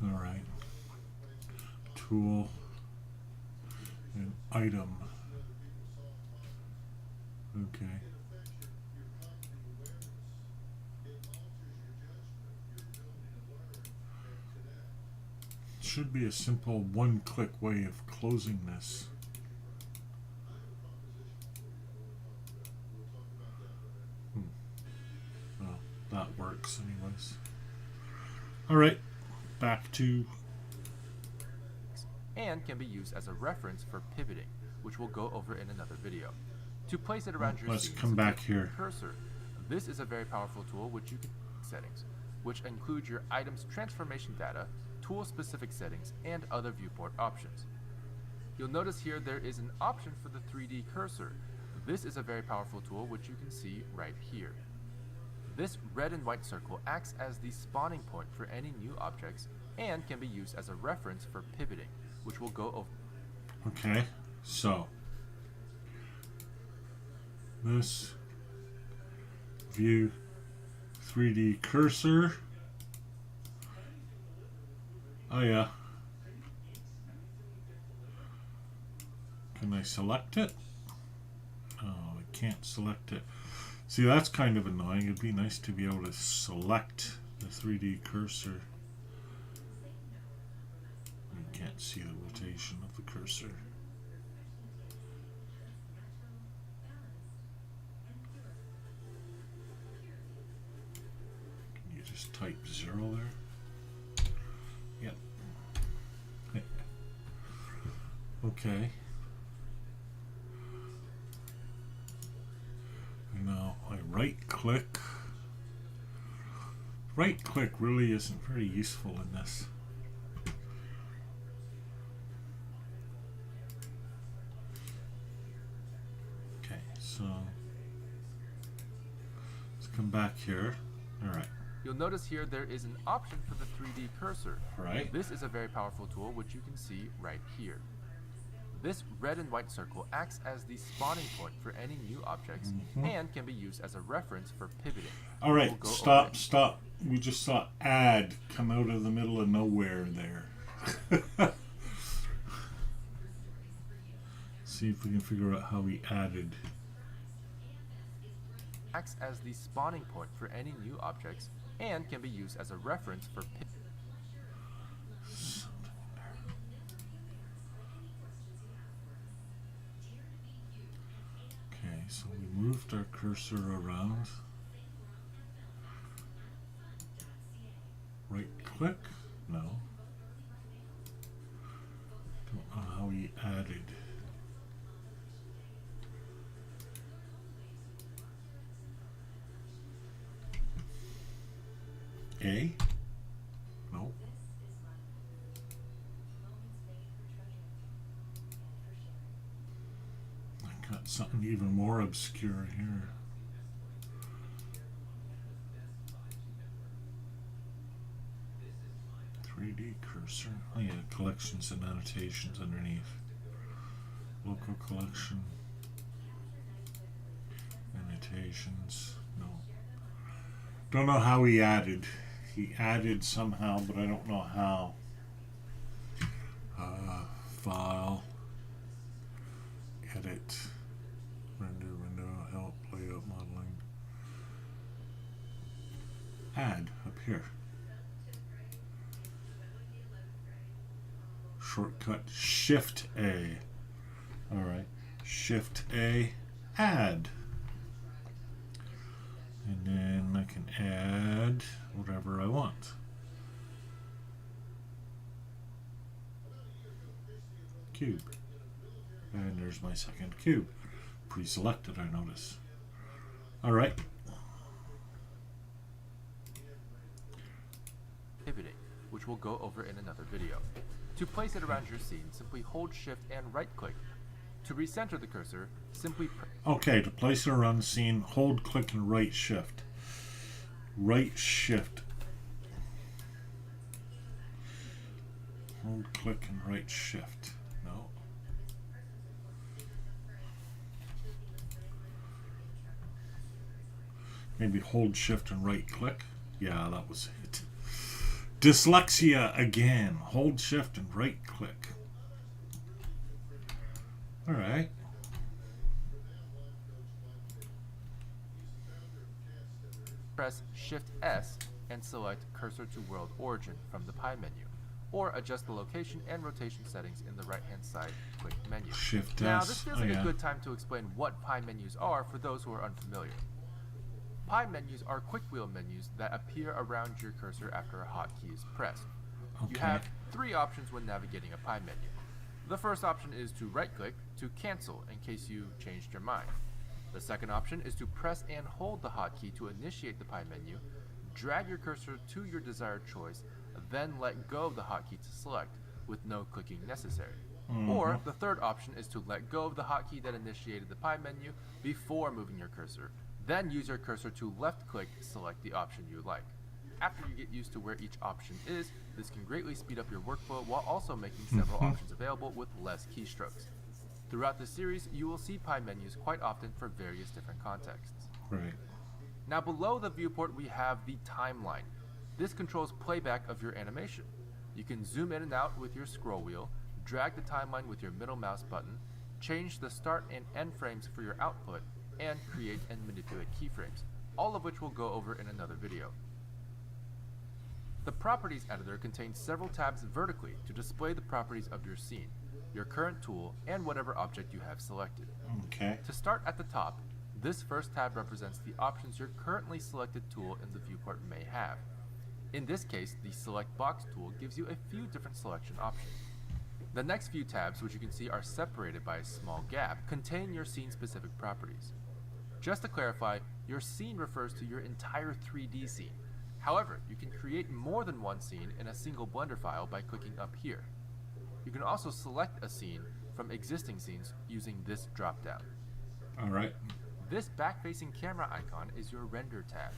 All right. Tool and item. Okay. Should be a simple one-click way of closing this. Well, that works anyways. All right, back to
and can be used as a reference for pivoting, which we'll go over in another video. To place it around your
Let's
scene,
come back here.
Cursor. This is a very powerful tool which you can settings, which include your item's transformation data, tool-specific settings, and other viewport options. You'll notice here there is an option for the 3D cursor. This is a very powerful tool which you can see right here. This red and white circle acts as the spawning point for any new objects and can be used as a reference for pivoting, which we'll go over.
Okay, so this view 3D cursor. Oh yeah. Can I select it? Oh, I can't select it. See, that's kind of annoying. It'd be nice to be able to select the 3D cursor. You can't see the rotation of the cursor. Can you just type 0 there? Yep. Okay. Now I right click. Right click really isn't very useful in this. Okay, so let's come back here. Alright.
You'll notice here there is an option for the 3D cursor.
Right.
This is a very powerful tool which you can see right here. This red and white circle acts as the spawning point for any new objects and can be used as a reference for pivoting.
Alright, stop. We just saw add come out of the middle of nowhere there. See if we can figure out how we added.
Acts as the spawning point for any new objects and can be used as a reference for pivoting.
Okay, so we moved our cursor around. Right click? No. Don't know how we added. A? No. I got something even more obscure here. Cursor. Oh yeah, collections and annotations underneath. Local collection. Annotations. No. Don't know how he added. He added somehow, but I don't know how. File. Edit. Render window. Help. Layout modeling. Add up here. Shortcut Shift A. Alright. Shift A. Add. And then I can add whatever I want. Cube. And there's my second cube. Pre-selected, I notice. Alright.
Pivoting, which we'll go over in another video. To place it around your scene, simply hold Shift and right-click. To recenter the cursor, simply
okay, to place it around the scene, hold, click, and right shift. Right shift. Hold, click, and right shift. No. Maybe hold, shift, and right click. Yeah, that was it. Dyslexia again. Hold, shift, and right click. Alright.
press Shift S and select Cursor to World Origin from the Pie menu, or adjust the location and rotation settings in the right-hand side quick menu.
Shift
now,
S.
this feels like a good time to explain what pie menus are for those who are unfamiliar. Pie menus are quick wheel menus that appear around your cursor after a hotkey is pressed.
Okay.
You have three options when navigating a pie menu. The first option is to right-click to cancel in case you changed your mind. The second option is to press and hold the hotkey to initiate the pie menu, drag your cursor to your desired choice, then let go of the hotkey to select, with no clicking necessary. Or the third option is to let go of the hotkey that initiated the pie menu before moving your cursor, then use your cursor to left-click select the option you like. After you get used to where each option is, this can greatly speed up your workflow while also making several options available with less keystrokes. Throughout this series, you will see pie menus quite often for various different contexts.
Right.
Now below the viewport we have the timeline. This controls playback of your animation. You can zoom in and out with your scroll wheel, drag the timeline with your middle mouse button, change the start and end frames for your output, and create and manipulate keyframes, all of which we'll go over in another video. The Properties editor contains several tabs vertically to display the properties of your scene, your current tool, and whatever object you have selected.
Okay.
To start at the top, this first tab represents the options your currently selected tool in the viewport may have. In this case, the Select Box tool gives you a few different selection options. The next few tabs, which you can see are separated by a small gap, contain your scene-specific properties. Just to clarify, your scene refers to your entire 3D scene. However, you can create more than one scene in a single Blender file by clicking up here. You can also select a scene from existing scenes using this drop-down.
Alright.
This back-facing camera icon is your Render tab.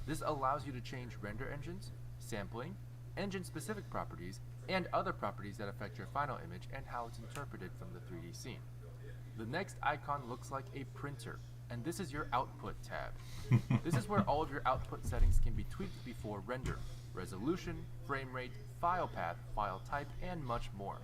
This allows you to change render engines, sampling, engine-specific properties, and other properties that affect your final image and how it's interpreted from the 3D scene. The next icon looks like a printer, and this is your Output tab. This is where all of your output settings can be tweaked before render: resolution, frame rate, file path, file type, and much more.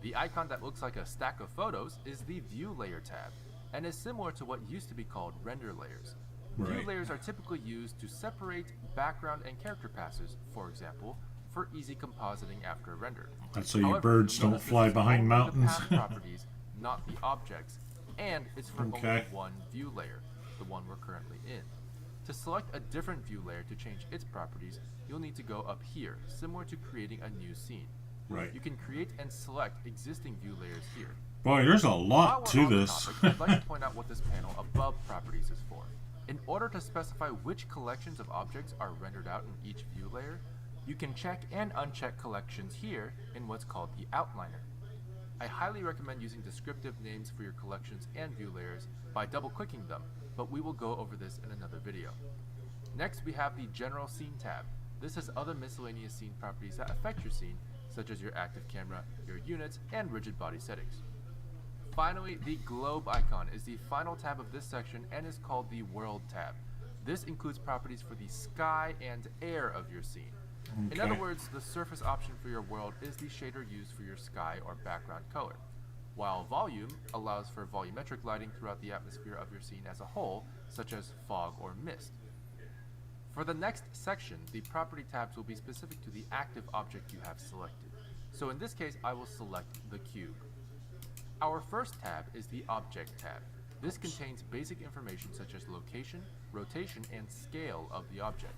The icon that looks like a stack of photos is the View Layer tab, and is similar to what used to be called render layers.
Right.
View layers are typically used to separate background and character passes, for example, for easy compositing after a render.
That's so your
However,
birds
you'll
don't
notice
fly
this is
behind
only
mountains.
The path properties, not the objects, and it's for
Okay.
only one view layer, the one we're currently in. To select a different view layer to change its properties, you'll need to go up here, similar to creating a new scene.
Right.
You can create and select existing view layers here.
Boy, there's a
While
lot
we're
to
on the
this.
topic, I'd like to point out what this panel above properties is for. In order to specify which collections of objects are rendered out in each view layer, you can check and uncheck collections here in what's called the outliner. I highly recommend using descriptive names for your collections and view layers by double-clicking them, but we will go over this in another video. Next, we have the General Scene tab. This has other miscellaneous scene properties that affect your scene, such as your active camera, your units, and rigid body settings. Finally, the globe icon is the final tab of this section and is called the World tab. This includes properties for the sky and air of your scene. In other words, the surface option for your world is the shader used for your sky or background color, while volume allows for volumetric lighting throughout the atmosphere of your scene as a whole, such as fog or mist. For the next section, the property tabs will be specific to the active object you have selected. So in this case, I will select the cube. Our first tab is the Object tab. This contains basic information such as location, rotation, and scale of the object.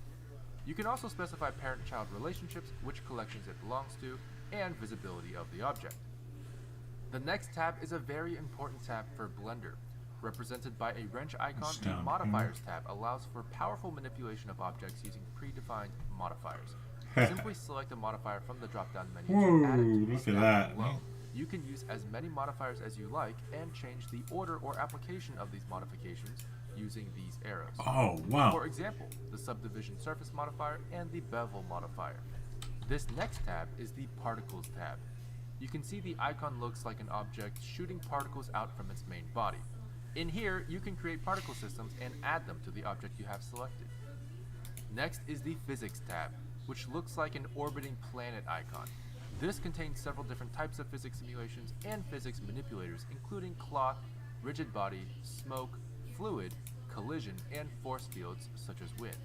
You can also specify parent-child relationships, which collections it belongs to, and visibility of the object. The next tab is a very important tab for Blender. Represented by a wrench icon, the Modifiers tab allows for powerful manipulation of objects using predefined modifiers. Simply select a modifier from the drop-down menu to add it to the
look at
stack
that.
below. You can use as many modifiers as you like and change the order or application of these modifications using these arrows.
Oh, wow.
For example, the Subdivision Surface modifier and the Bevel modifier. This next tab is the Particles tab. You can see the icon looks like an object shooting particles out from its main body. In here, you can create particle systems and add them to the object you have selected. Next is the Physics tab, which looks like an orbiting planet icon. This contains several different types of physics simulations and physics manipulators, including cloth, rigid body, smoke, fluid, collision, and force fields such as wind.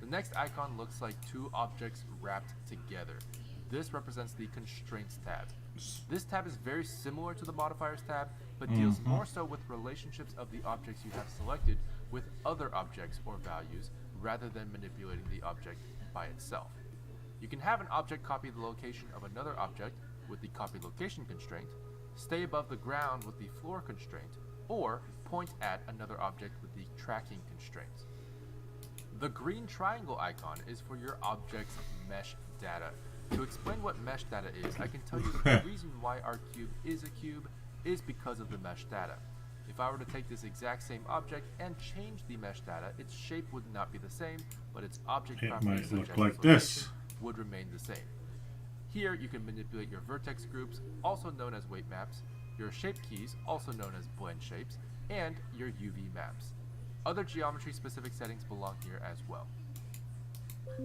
The next icon looks like two objects wrapped together. This represents the Constraints tab. This tab is very similar to the Modifiers tab, but deals more so with relationships of the objects you have selected with other objects or values, rather than manipulating the object by itself. You can have an object copy the location of another object, with the copy location constraint, stay above the ground with the floor constraint, or point at another object with the tracking constraint. The green triangle icon is for your object's mesh data. To explain what mesh data is, I can tell you that the reason why our cube is a cube is because of the mesh data. If I were to take this exact same object and change the mesh data, its shape would not be the same, but its object properties such as
like
its
this
location would remain the same. Here you can manipulate your vertex groups, also known as weight maps, your shape keys, also known as blend shapes, and your UV maps. Other geometry specific settings belong here as well.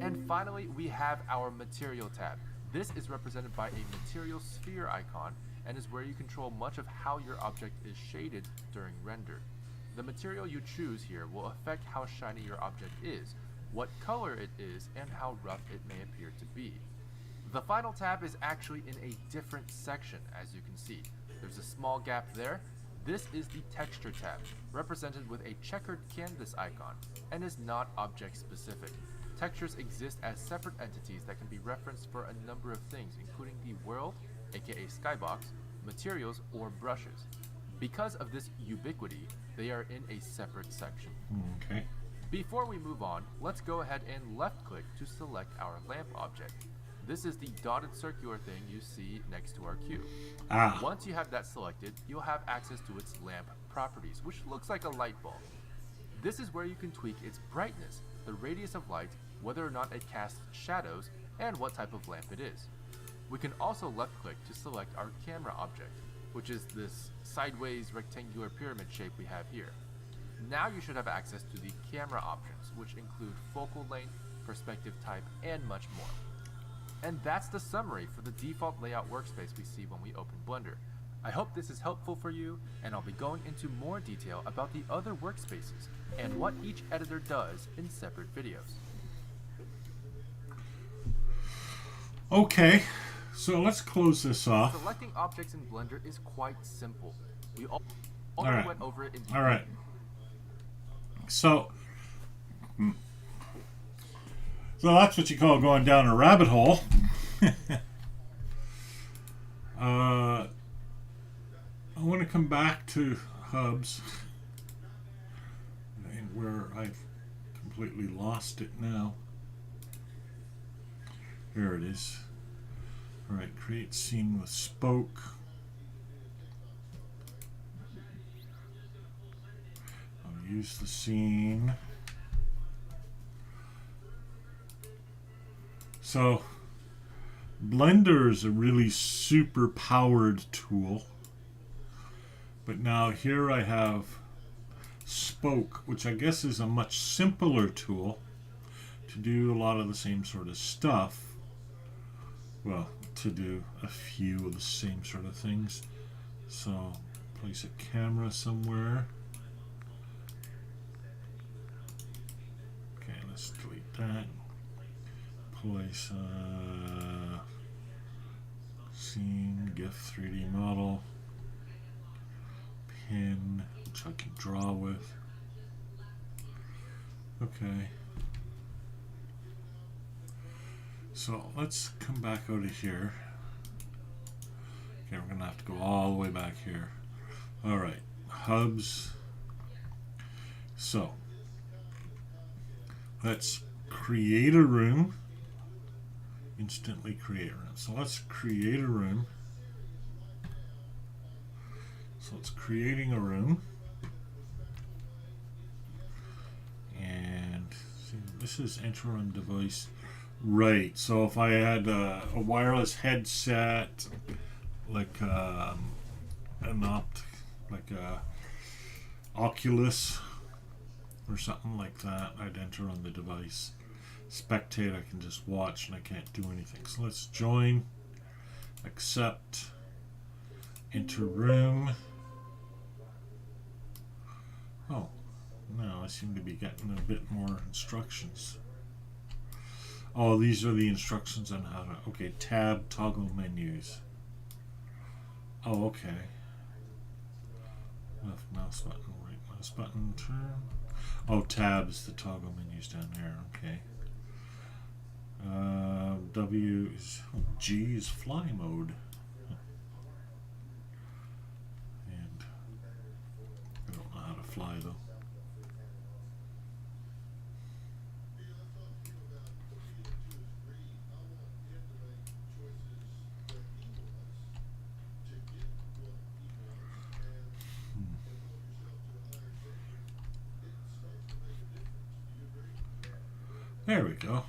And finally, we have our material tab. This is represented by a material sphere icon and is where you control much of how your object is shaded during render. The material you choose here will affect how shiny your object is, what color it is, and how rough it may appear to be. The final tab is actually in a different section, as you can see. There's a small gap there. This is the texture tab, represented with a checkered canvas icon, and is not object specific. Textures exist as separate entities that can be referenced for a number of things, including the world, aka skybox, materials, or brushes. Because of this ubiquity, they are in a separate section.
Okay.
Before we move on, let's go ahead and left click to select our lamp object. This is the dotted circular thing you see next to our cube. Once you have that selected, you'll have access to its lamp properties, which looks like a light bulb. This is where you can tweak its brightness, the radius of light, whether or not it casts shadows, and what type of lamp it is. We can also left click to select our camera object, which is this sideways rectangular pyramid shape we have here. Now you should have access to the camera options, which include focal length, perspective type, and much more. And that's the summary for the default layout workspace we see when we open Blender. I hope this is helpful for you, and I'll be going into more detail about the other workspaces and what each editor does in separate videos.
Okay, so let's close this off.
Selecting objects in Blender is quite simple. We already went over it in detail.
All right. So that's what you call going down a rabbit hole. I want to come back to Hubs, where I've completely lost it now. Here it is. All right, create scene with spoke. I'll use the scene. So Blender is a really super powered tool, but now here I have Spoke, which I guess is a much simpler tool to do a lot of the same sort of stuff. Well, to do a few of the same sort of things. So place a camera somewhere. Okay, let's delete that. Place scene, GIF 3D model, pin, which I can draw with. Okay. So let's come back out of here. Okay, we're gonna have to go all the way back here. All right, Hubs. So let's create a room. Instantly create a room. So let's create a room. So it's creating a room. And see, this is enter on device. Right. So if I had a wireless headset, like like a Oculus or something like that, I'd enter on the device. Spectate, I can just watch and I can't do anything. So let's join, accept, enter room. Oh, now I seem to be getting a bit more instructions. Oh, these are the instructions on how to, okay, tab, toggle menus. Oh, okay. Left mouse button, right mouse button, turn. Oh, tab is the toggle menus down there, okay. W is, G is fly mode. fly though. There we go.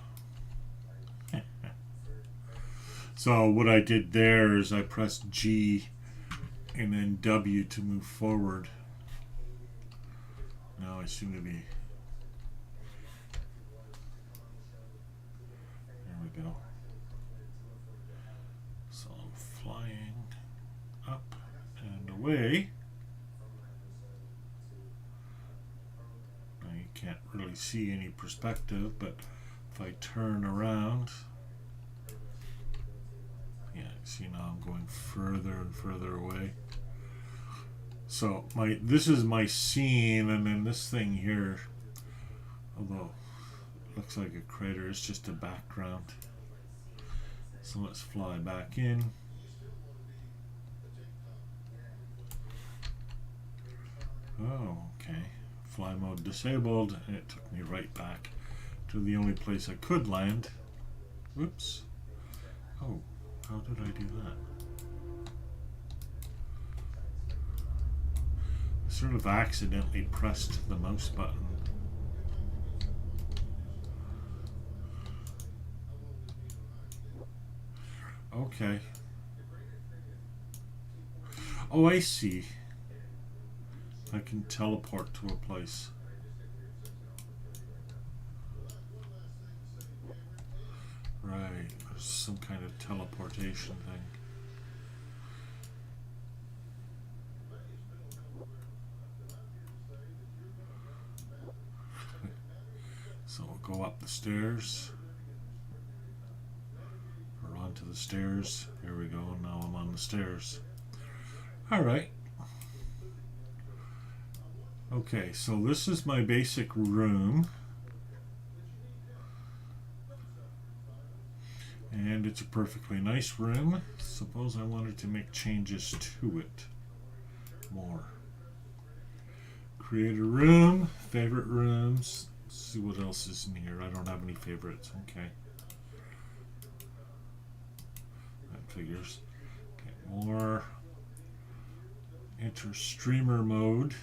So what I did there is I pressed G and then W to move forward. Now I seem to be... There we go. So I'm flying up and away. Now you can't really see any perspective, but if I turn around, yeah, see now I'm going further and further away. So this is my scene, and then this thing here, although it looks like a crater, it's just a background. So let's fly back in. Oh, okay. Fly mode disabled, and it took me right back to the only place I could land. Whoops. Oh, how did I do that? I sort of accidentally pressed the mouse button. Okay. Oh, I see. I can teleport to a place. Right, there's some kind of teleportation thing. So we'll go up the stairs. Or onto the stairs. Here we go, now I'm on the stairs. Alright. Okay, so this is my basic room. And it's a perfectly nice room. Suppose I wanted to make changes to it more. Create a room, favorite rooms. Let's see what else is in here. I don't have any favorites. Okay. That figures. Okay, more. Enter streamer mode.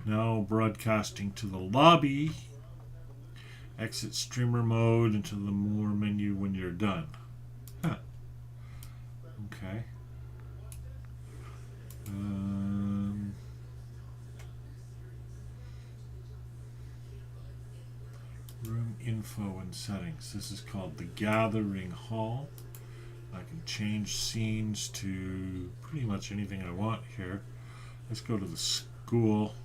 Now broadcasting to the lobby. Exit streamer mode into the more menu when you're done. Huh. Okay. Room info and settings. This is called the Gathering Hall. I can change scenes to pretty much anything I want here. Let's go to the school.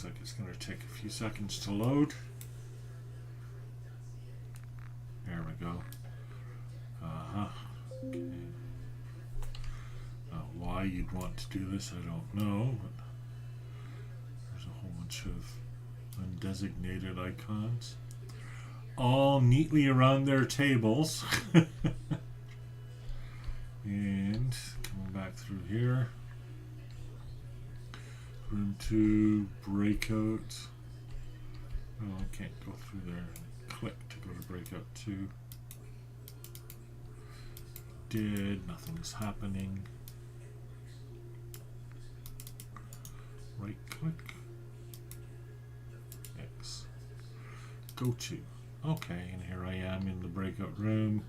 Like it's going to take a few seconds to load. There we go. Okay. Why you'd want to do this, I don't know. But there's a whole bunch of undesignated icons, all neatly around their tables. And coming back through here. Room 2, breakout. Oh, I can't go through there. Click to go to breakout 2. Nothing's happening. Right click. X. Go to. Okay, and here I am in the breakout room.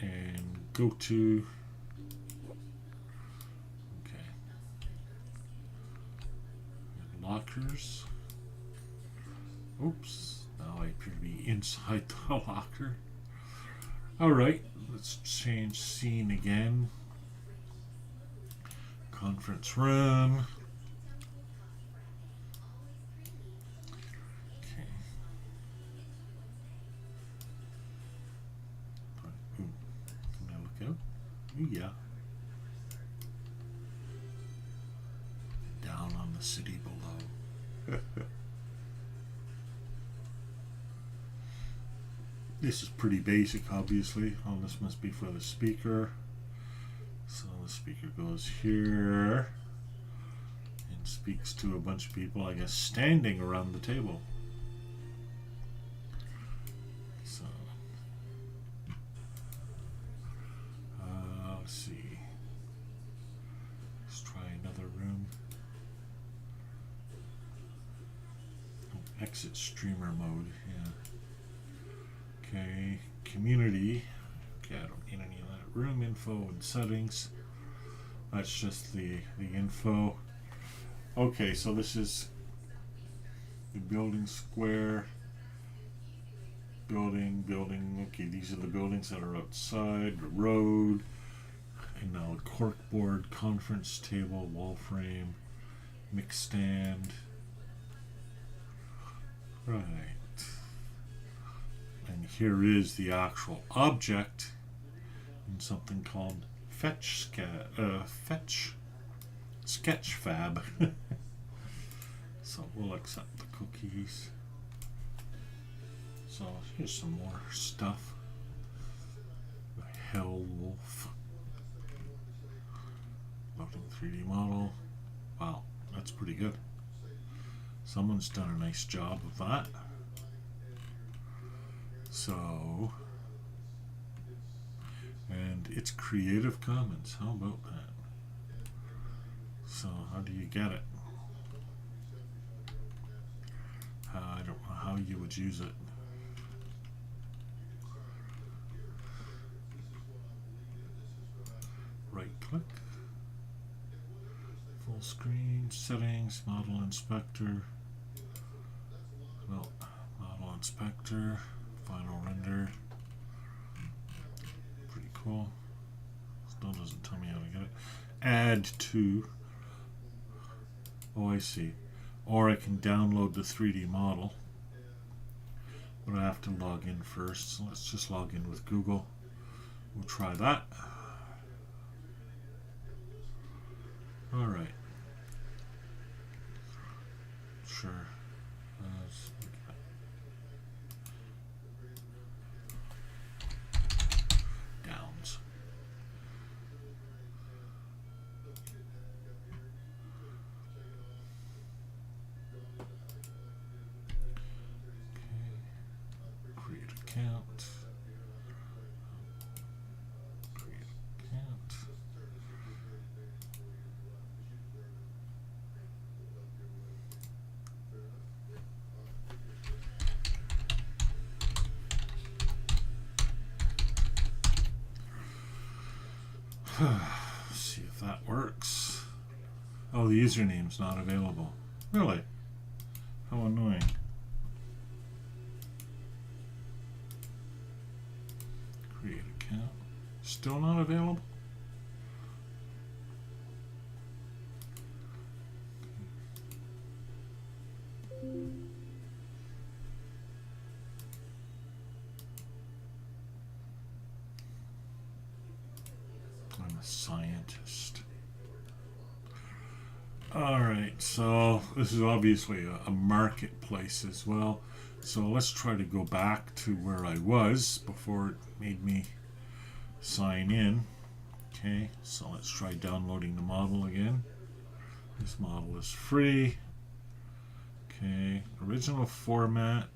And go to. Lockers. Oops, now I appear to be inside the locker. Alright, let's change scene again. Conference room. Okay. Ooh, can I look out? Ooh, yeah. Down on the city below. This is pretty basic, obviously. Oh, this must be for the speaker. So the speaker goes here and speaks to a bunch of people, I guess, standing around the table. So, let's see. Let's try another room. Oh, exit streamer mode, yeah. Okay, community. Okay, I don't need any of that. Room info and settings. That's just the info. Okay, so this is the building square. Building. Okay, these are the buildings that are outside, the road, and now a corkboard, conference table, wall frame, mic stand. Right. And here is the actual object in something called Sketchfab. So we'll accept the cookies. So here's some more stuff. The Hell Wolf. Loading 3D model. Wow, that's pretty good. Someone's done a nice job of that. So, and it's Creative Commons. How about that? So how do you get it? I don't know how you would use it. Right click. Full screen, settings, model inspector. Well, model inspector, final render. Pretty cool. Still doesn't tell me how to get it. Add to. Oh, I see. Or I can download the 3D model. But I have to log in first. So let's just log in with Google. We'll try that. Alright. Sure. Let's look at Downs. Okay. Create account. Create account. See if that works. Oh, the username's not available. Really? How annoying. Create account. Still not available? I'm a scientist. Alright, so this is obviously a marketplace as well. So let's try to go back to where I was before it made me sign in. Okay, so let's try downloading the model again. This model is free. Okay, original format,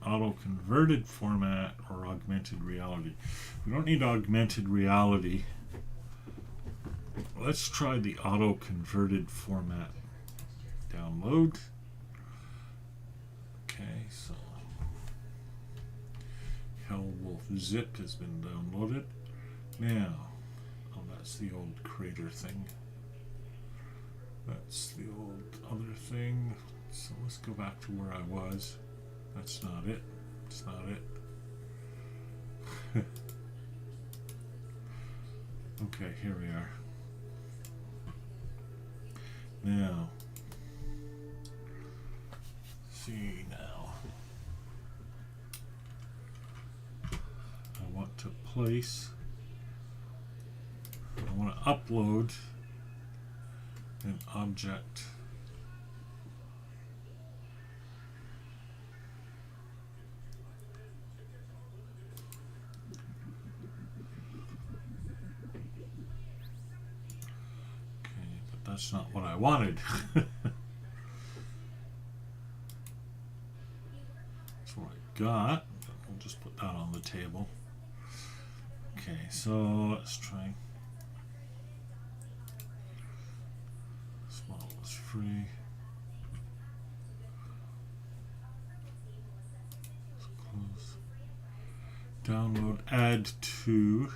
auto-converted format, or augmented reality. We don't need augmented reality. Let's try the auto-converted format. Download. Okay, so Hellwolf Zip has been downloaded. Now, oh, that's the old creator thing. That's the old other thing. So let's go back to where I was. That's not it. It's not it. Okay, here we are. Now, see now. I want to place. I want to upload an object. that's not what I wanted. That's what I got. We'll just put that on the table. Okay, so let's try. This model is free. Let's close. Download, add to.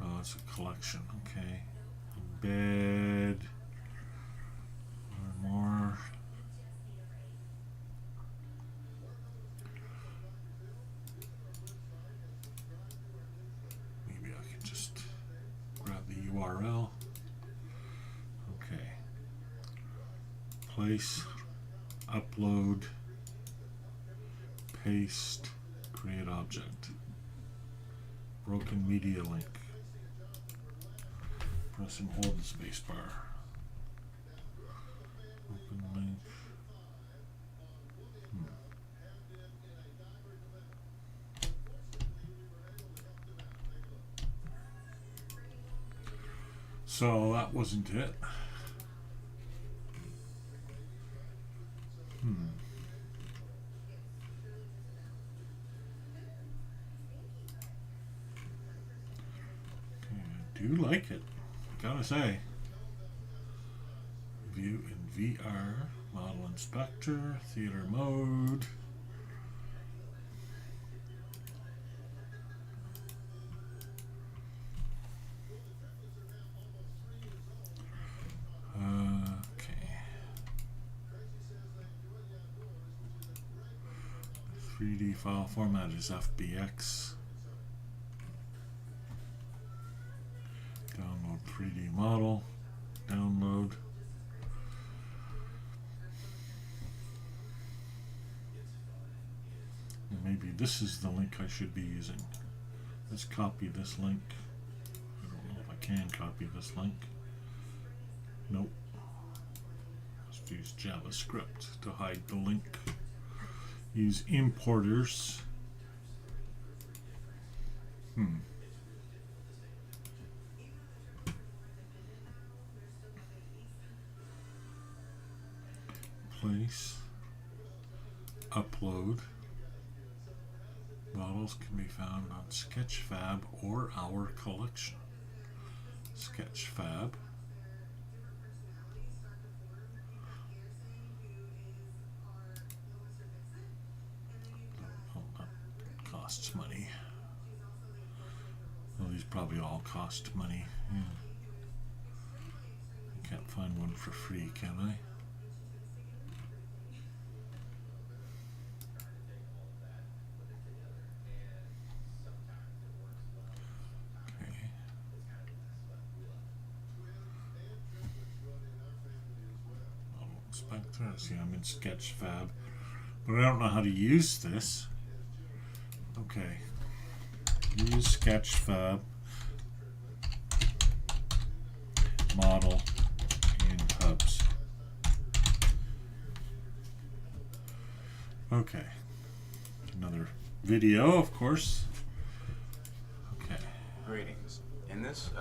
Oh, it's a collection. Okay. Embed. More. Maybe I can just grab the URL. Okay. Place. Upload. Paste. Create object. Broken media link. Press and hold the space bar. Open link. So that wasn't it. Okay, I do like it. Gotta say. View in VR, model inspector, theater mode. Okay. 3D file format is FBX. Download 3D model. Download. And maybe this is the link I should be using. Let's copy this link. I don't know if I can copy this link. Nope. Let's use JavaScript to hide the link. Use importers. Place. Upload. Models can be found on Sketchfab or our collection. Sketchfab. Oh, that costs money. Well, these probably all cost money. Yeah. I can't find one for free, can I? Inspector. See, I'm in Sketchfab, but I don't know how to use this. Okay, use Sketchfab model in Hubs. Okay, another video, of course. Okay.
Greetings. In this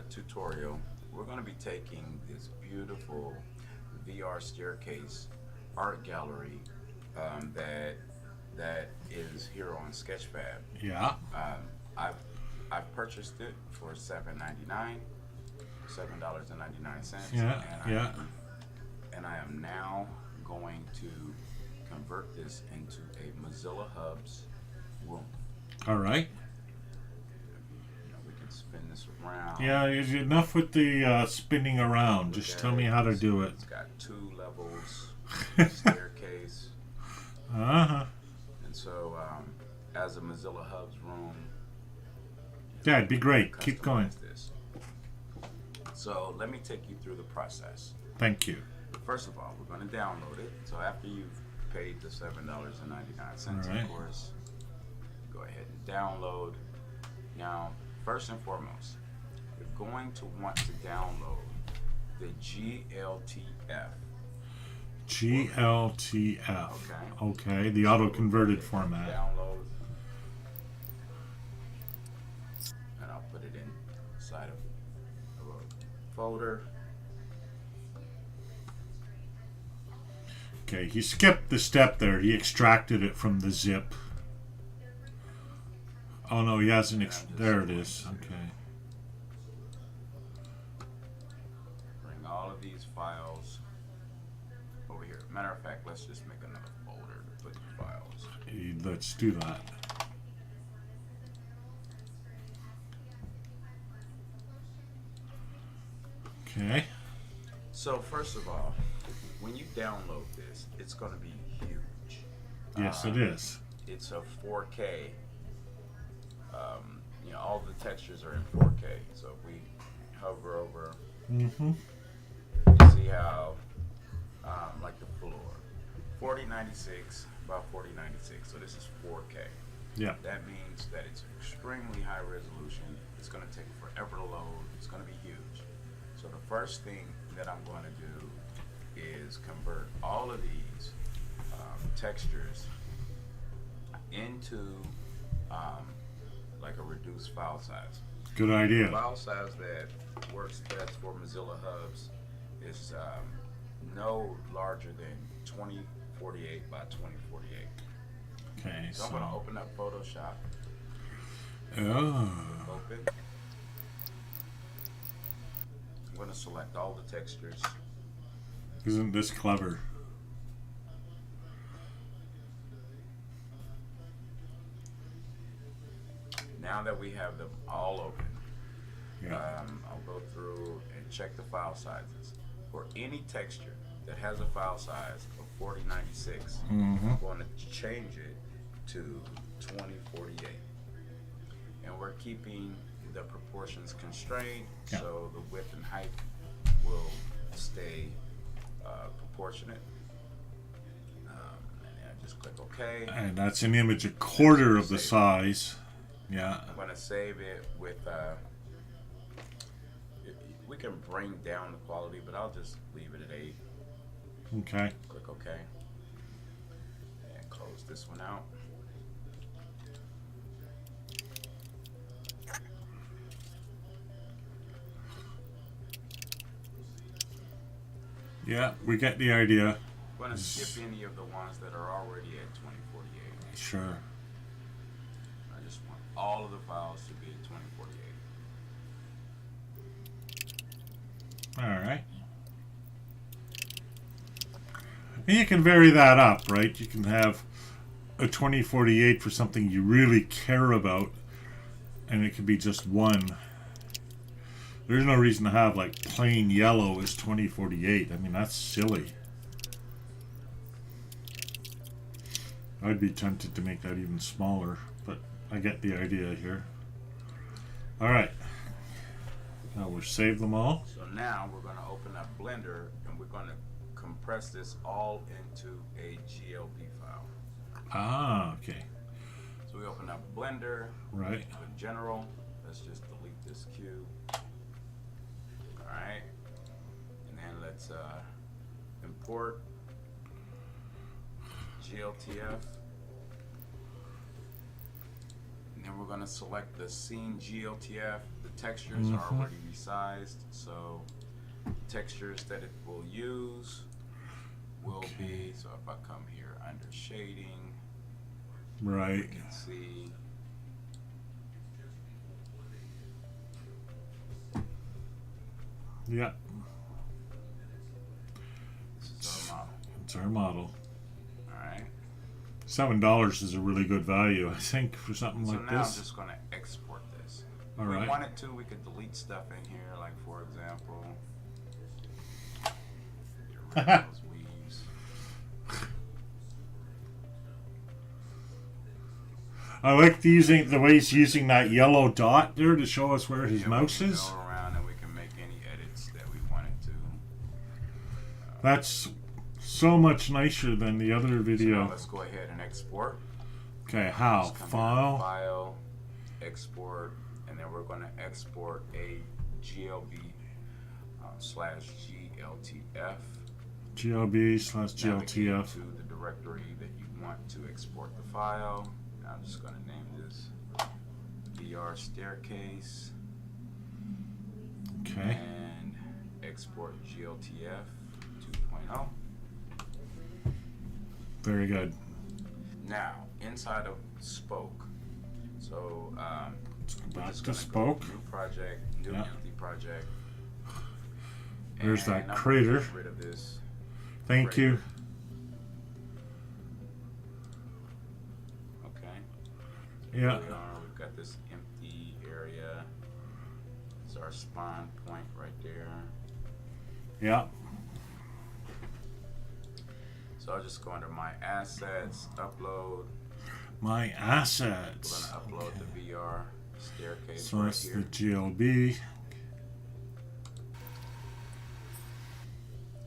tutorial, we're going to be taking this beautiful VR staircase art gallery that is here on Sketchfab.
Yeah.
I've purchased it for $7.99.
Yeah. Yeah.
And I am now going to convert this into a Mozilla Hubs room.
All right.
We can spin this around.
Yeah, enough with the spinning around. Just tell me how to do it.
It's got 2 levels, staircase.
Uh-huh.
And so, as a Mozilla Hubs room,
Yeah, it'd be great. Keep going.
customize this. So let me take you through the process.
Thank you.
First of all, we're going to download it. So after you've paid the $7.99,
All right.
of course, go ahead and download. Now, first and foremost, you're going to want to download the GLTF.
GLTF. Okay, the auto-converted format.
Download. And I'll put it inside of a folder.
Okay, he skipped the step there. He extracted it from the zip. Oh no, he hasn't. There it is. Okay.
Bring all of these files over here. Matter of fact, let's just make another folder to put the files.
Let's do that. Okay.
So first of all, when you download this, it's going to be huge.
Yes, it is.
It's a 4K. You know, all the textures are in 4K. So if we hover over, see how, like the floor, 4096 by 4096. So this is 4K.
Yeah.
That means that it's extremely high resolution. It's going to take forever to load. It's going to be huge. So the first thing that I'm going to do is convert all of these textures into like a reduced file size.
Good
The
idea.
file size that works best for Mozilla Hubs is no larger than 2048 by 2048.
Okay,
So I'm going to open up Photoshop.
Oh.
Open. I'm going to select all the textures.
Isn't this clever?
Now that we have them all open,
Yeah.
I'll go through and check the file sizes. For any texture that has a file size of 4096, I'm going to change it to 2048. And we're keeping the proportions constrained, so the width and height will stay proportionate. And I just click OK.
And that's an image a quarter of the size. Yeah.
I'm going to save it with, we can bring down the quality, but I'll just leave it at 8.
Okay.
Click OK. And close this one out.
Yeah, we get the idea.
I'm going to skip any of the ones that are already at 2048.
Sure.
I just want all of the files to be at 2048.
All right. And you can vary that up, right? You can have a 2048 for something you really care about, and it could be just one. There's no reason to have like plain yellow as 2048. I mean, that's silly. I'd be tempted to make that even smaller, but I get the idea here. All right. Now we'll save them all.
So now we're going to open up Blender and we're going to compress this all into a GLP file.
Ah, okay.
So we open up Blender,
Right.
go to General. Let's just delete this cube. Alright. And then let's import GLTF. And then we're going to select the scene GLTF. The textures are already resized, so the textures that it will use will be, so if I come here under shading,
Right.
you can see
Yeah.
this is our model.
It's our model.
Alright.
$7 is a really good value, I think, for something
So
like
now I'm
this.
just going to export this.
All
If we
right.
wanted to, we could delete stuff in here, like for example, get rid of those weaves.
I like the way he's using that yellow dot there to show us where his
Yeah,
mouse
we can
is.
go around and we can make any edits that we wanted to.
That's so much nicer than the other
So now
video.
let's go ahead and export.
Okay, how?
Just come here to
File.
File, export, and then we're going to export a GLB slash GLTF.
GLB/GLTF.
Navigate to the directory that you want to export the file. I'm just going to name this VR staircase
Okay.
and export GLTF 2.0.
Very good.
Now, inside of Spoke, so we're
Back
just
to
gonna
Spoke.
go new project, new
Yeah.
empty project.
There's
And
that
I'm gonna
crater.
get rid of this.
Thank you.
Okay.
Yeah.
Here we are. We've got this empty area. It's our spawn point right there.
Yeah.
So I'll just go under my assets, upload.
My
We're
assets.
gonna upload the VR staircase
So
right
that's
here.
the GLB.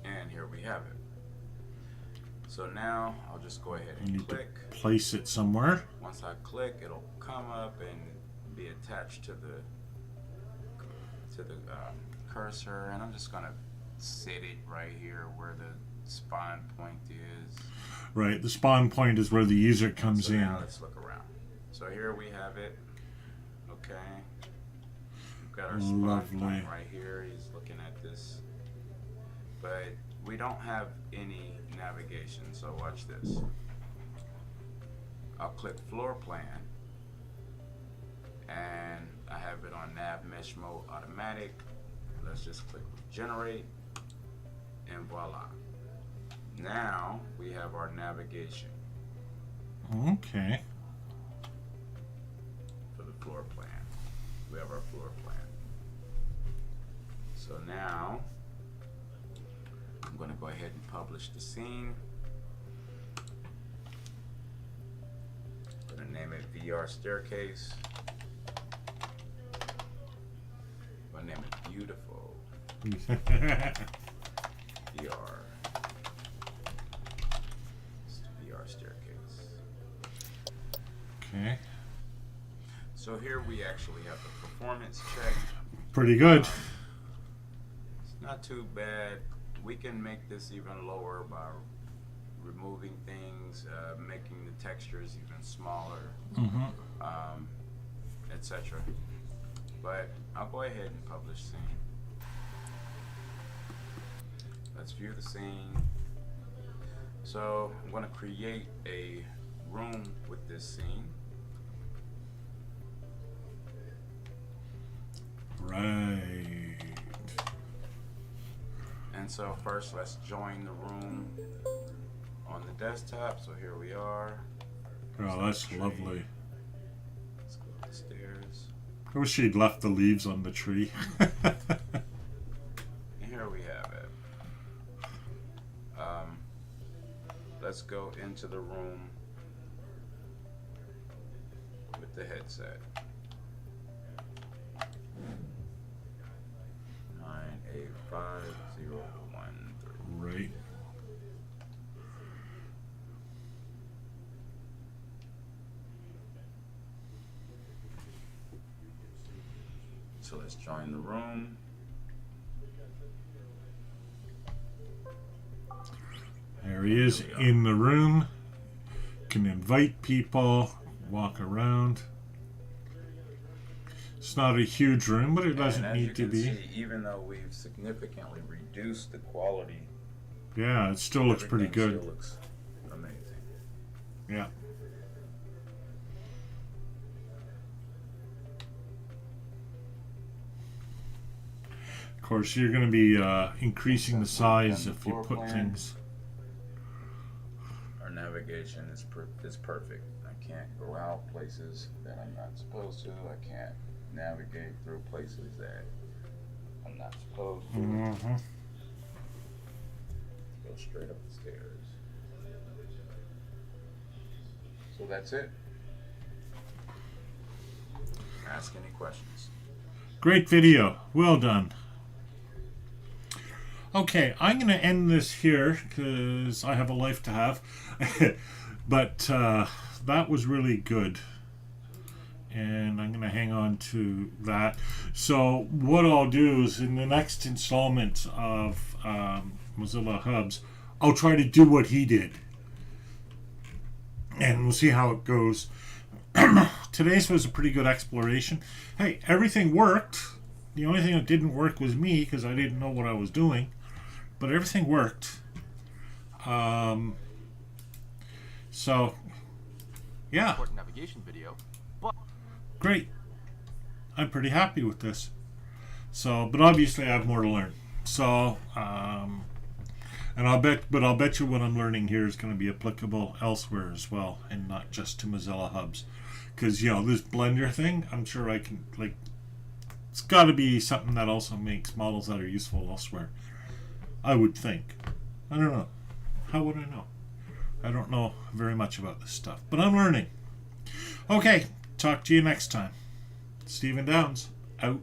And here we have it. So now I'll just go ahead
You
and
need to
click.
place it somewhere.
Once I click, it'll come up and be attached to the cursor, and I'm just gonna set it right here where the spawn point is.
Right. The spawn point is where the user comes
So
in.
now let's look around. So here we have it. Okay. We've got our spawn
Lovely.
point right here. He's looking at this. But we don't have any navigation, so watch this. I'll click floor plan, and I have it on nav mesh mode automatic. Let's just click generate, and voila. Now we have our navigation
Okay.
for the floor plan. We have our floor plan. So now I'm going to go ahead and publish the scene. I'm going to name it VR Staircase. I'm going to name it Beautiful VR. VR Staircase.
Okay.
So here we actually have the performance check.
Pretty good.
It's not too bad. We can make this even lower by removing things, making the textures even smaller, etc. But I'll go ahead and publish scene. Let's view the scene. So I'm going to create a room with this scene.
Right.
And so first let's join the room on the desktop. So here we are.
Oh, that's lovely.
Let's go upstairs.
I wish she'd left the leaves on the tree.
And here we have it. Let's go into the room with the headset. 985013.
Right.
So let's join the room.
There he is in the room. Can invite people, walk around. It's not a huge room, but it doesn't
And as
need
you
to
can
be.
see, even though we've significantly reduced the quality,
Yeah, it still looks pretty
everything
good.
Still looks amazing.
Yeah. Of course, you're going to be increasing the size if you
Floor
put
plan.
things.
Our navigation is perfect. I can't go out places that I'm not supposed to. I can't navigate through places that I'm not supposed to.
Mm-hmm.
Go straight up the stairs. So that's it. Ask any questions.
Great video. Well done. Okay, I'm going to end this here because I have a life to have. But that was really good. And I'm going to hang on to that. So what I'll do is in the next installment of Mozilla Hubs, I'll try to do what he did. And we'll see how it goes. Today's was a pretty good exploration. Hey, everything worked. The only thing that didn't work was me because I didn't know what I was doing. But everything worked. So, yeah.
Important navigation video, but
Great. I'm pretty happy with this. So, but obviously I have more to learn. So, and I'll bet you what I'm learning here is going to be applicable elsewhere as well, and not just to Mozilla Hubs. Because, this Blender thing, I'm sure I can, it's got to be something that also makes models that are useful elsewhere. I would think. I don't know. How would I know? I don't know very much about this stuff, but I'm learning. Okay, talk to you next time. Stephen Downs, out.